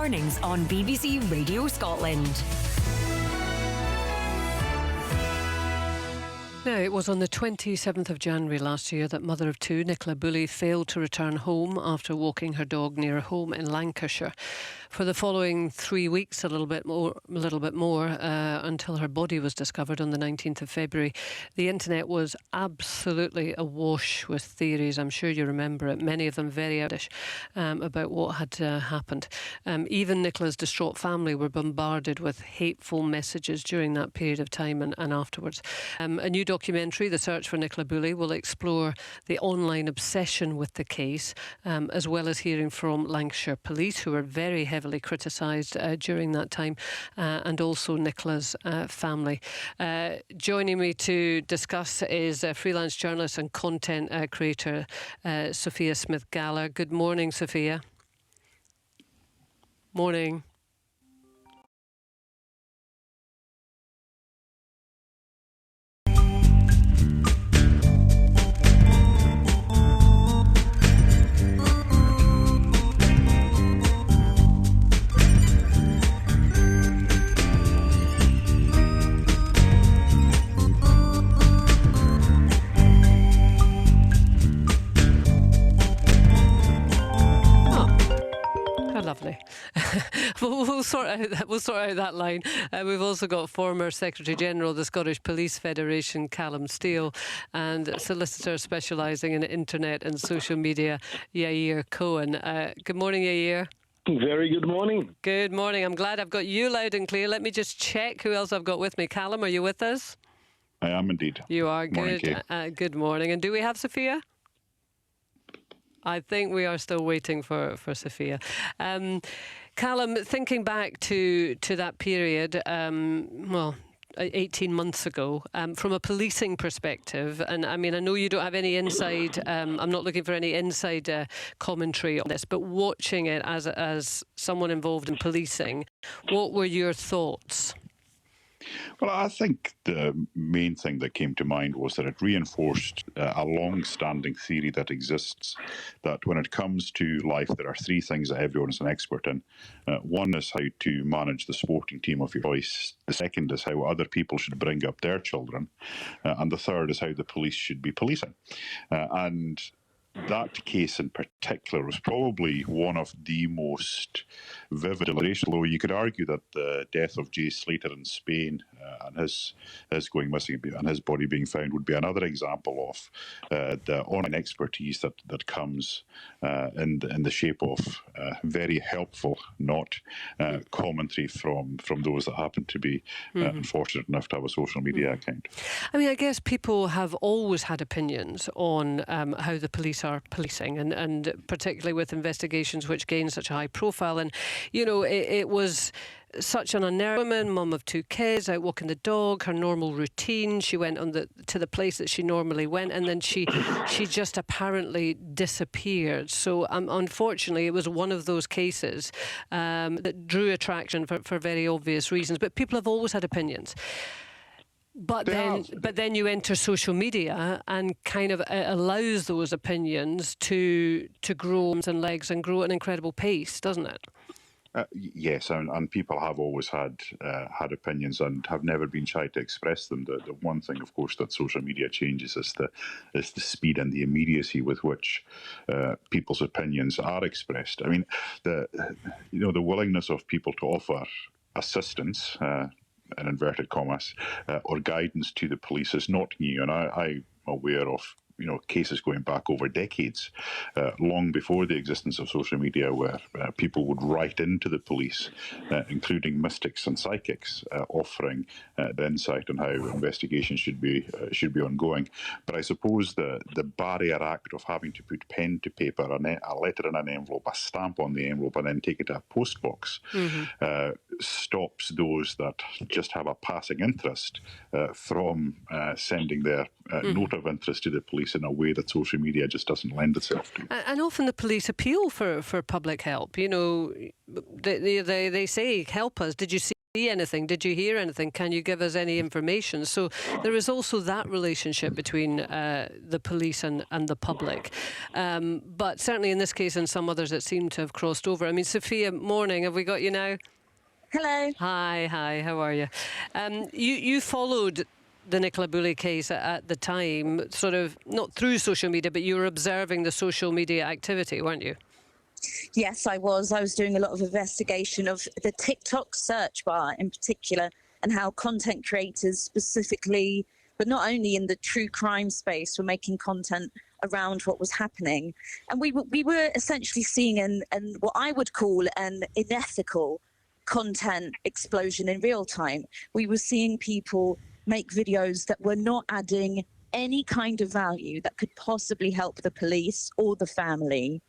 Mornings on BBC Radio Scotland. Now, it was on the 27th of January last year that mother of two, Nicola Bulley, failed to return home after walking her dog near a home in Lancashire. For the following 3 weeks, a little bit more, until her body was discovered on the 19th of February, the internet was absolutely awash with theories. I'm sure you remember it. Many of them very outlandish about what had happened. Even Nicola's distraught family were bombarded with hateful messages during that period of time and afterwards. A new documentary, The Search for Nicola Bulley, will explore the online obsession with the case, as well as hearing from Lancashire Police, who were very heavily criticised during that time, and also Nicola's family. Joining me to discuss is freelance journalist and content creator Sophia Smith-Galler. Good morning, Sophia. Morning. Lovely. We'll sort out that line. We've also got former Secretary General of the Scottish Police Federation, Callum Steele, and solicitor specialising in internet and social media, Yair Cohen. Good morning, Yair. Very good morning. Good morning. I'm glad I've got you loud and clear. Let me just check who else I've got with me. Callum, are you with us? I am indeed. You are. Morning, good. Good morning. And do we have Sophia? I think we are still waiting for Sophia. Callum, thinking back to that period, 18 months ago, from a policing perspective, and I mean, I know you don't have any inside, I'm not looking for any inside commentary on this, but watching it as someone involved in policing, what were your thoughts? Well, I think the main thing that came to mind was that it reinforced a long-standing theory that exists, that when it comes to life, there are three things that everyone is an expert in. One is how to manage the sporting team of your choice. The second is how other people should bring up their children. And the third is how the police should be policing. And that case in particular was probably one of the most vivid illustrations, although you could argue that the death of Jay Slater in Spain and his going missing and his body being found would be another example of the online expertise that comes in the shape of very helpful, not commentary from those that happen to be unfortunate enough to have a social media account. I mean, I guess people have always had opinions on how the police are policing, and particularly with investigations which gain such a high profile. And, you know, it was such an unnerving woman, mum of two kids, out walking the dog, her normal routine. She went to the place that she normally went, and then she just apparently disappeared. So unfortunately, it was one of those cases that drew attraction for very obvious reasons. But people have always had opinions. But then you enter social media and kind of allows those opinions to grow and legs and grow at an incredible pace, doesn't it? Yes, and people have always had opinions and have never been shy to express them. The one thing, of course, that social media changes is the speed and the immediacy with which people's opinions are expressed. I mean, the willingness of people to offer assistance, in inverted commas, or guidance to the police is not new, and I'm aware of cases going back over decades, long before the existence of social media, where people would write into the police, including mystics and psychics, offering the insight on how investigations should be ongoing. But I suppose the barrier act of having to put pen to paper, a letter in an envelope, a stamp on the envelope, and then take it to a post box, stops those that just have a passing interest from sending their note of interest to the police in a way that social media just doesn't lend itself to. And often the police appeal for public help. You know, they say, help us. Did you see see anything? Did you hear anything? Can you give us any information? So there is also that relationship between the police and the public. But certainly in this case and some others, it seemed to have crossed over. I mean, Sophia, morning. Have we got you now? Hello. Hi. How are you? You followed the Nicola Bulley case at the time, sort of not through social media, but you were observing the social media activity, weren't you? Yes, I was. I was doing a lot of investigation of the TikTok search bar in particular and how content creators specifically, but not only in the true crime space, were making content around what was happening. And we were essentially seeing an what I would call an unethical content explosion in real time. We were seeing people make videos that were not adding any kind of value that could possibly help the police or the family.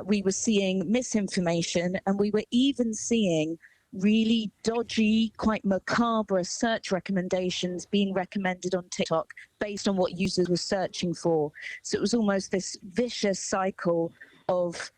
We were seeing misinformation, and we were even seeing really dodgy, quite macabre search recommendations being recommended on TikTok based on what users were searching for. So it was almost this vicious cycle of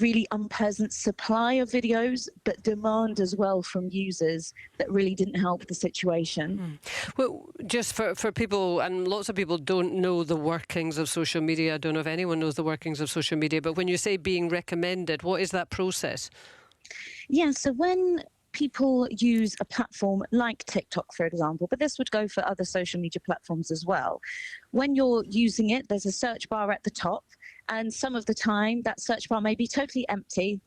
really unpleasant supply of videos, but demand as well from users that really didn't help the situation. Well, just for people, and lots of people don't know the workings of social media. I don't know if anyone knows the workings of social media, but when you say being recommended, what is that process? Yeah, so when people use a platform like TikTok, for example, but this would go for other social media platforms as well. When you're using it, there's a search bar at the top, and some of the time that search bar may be totally empty.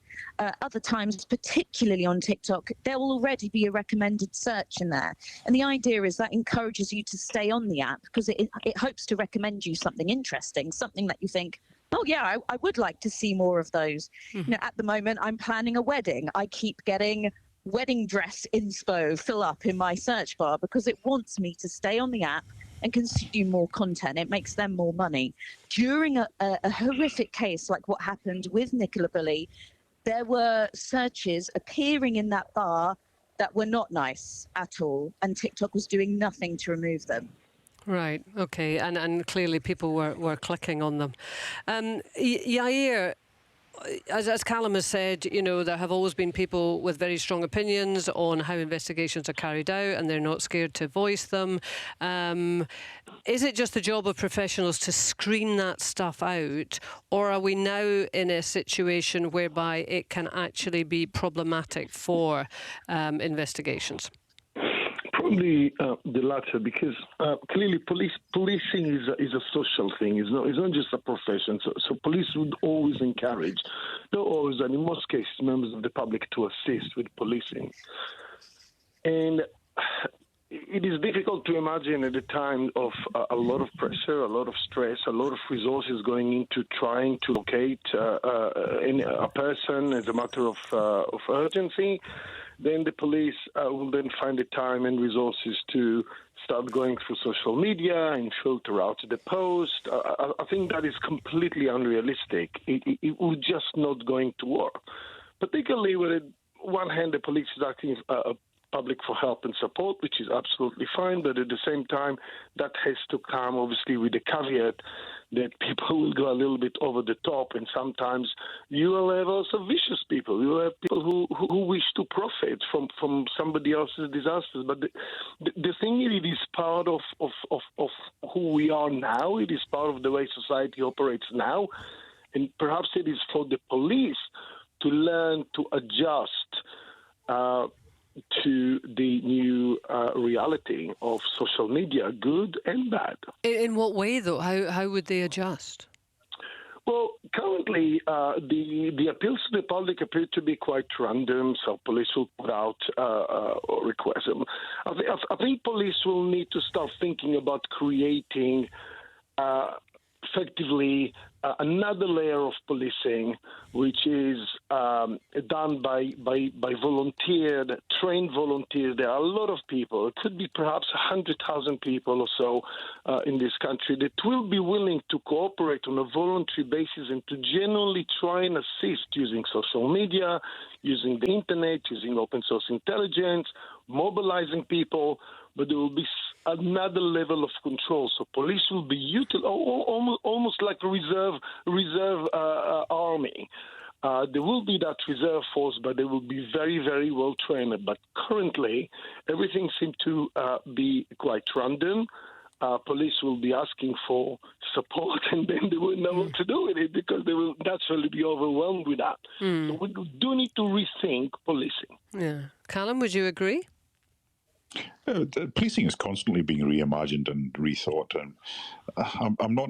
Other times, particularly on TikTok, there will already be a recommended search in there. And the idea is that encourages you to stay on the app because it hopes to recommend you something interesting, something that you think, oh, yeah, I would like to see more of those. You know, at the moment, I'm planning a wedding. I keep getting wedding dress inspo fill up in my search bar because it wants me to stay on the app and consume more content. It makes them more money. During a horrific case like what happened with Nicola Bulley, there were searches appearing in that bar that were not nice at all, and TikTok was doing nothing to remove them. Right, okay, and clearly people were clicking on them. Yair, as Callum has said, you know, there have always been people with very strong opinions on how investigations are carried out, and they're not scared to voice them. Is it just the job of professionals to screen that stuff out, or are we now in a situation whereby it can actually be problematic for investigations? Probably the latter, because clearly policing is a social thing. It's not just a profession. So police would always encourage, not always, and in most cases, members of the public to assist with policing. And it is difficult to imagine at a time of a lot of pressure, a lot of stress, a lot of resources going into trying to locate a person as a matter of urgency. Then the police will then find the time and resources to start going through social media and filter out the post. I think that is completely unrealistic. It will just not going to work. Particularly when, on one hand, the police is acting public for help and support, which is absolutely fine, but at the same time, that has to come, obviously, with the caveat that people will go a little bit over the top, and sometimes you will have also vicious people. You will have people who wish to profit from somebody else's disasters. But the thing is, it is part of who we are now. It is part of the way society operates now. And perhaps it is for the police to learn to adjust to the new reality of social media, good and bad. In what way, though? How would they adjust? Well, currently, the appeals to the public appear to be quite random, so police will put out requests. I think police will need to start thinking about creating effectively another layer of policing, which is done by trained volunteers. There are a lot of people. It could be perhaps 100,000 people or so in this country that will be willing to cooperate on a voluntary basis and to genuinely try and assist using social media, using the internet, using open source intelligence, mobilizing people. But there will be another level of control. So police will be almost like a reserve army. There will be that reserve force, but they will be very, very well trained. But currently, everything seems to be quite random. Police will be asking for support, and then they will know what to do with it because they will naturally be overwhelmed with that. So we do need to rethink policing. Yeah. Callum, would you agree? Policing is constantly being reimagined and rethought, and I'm not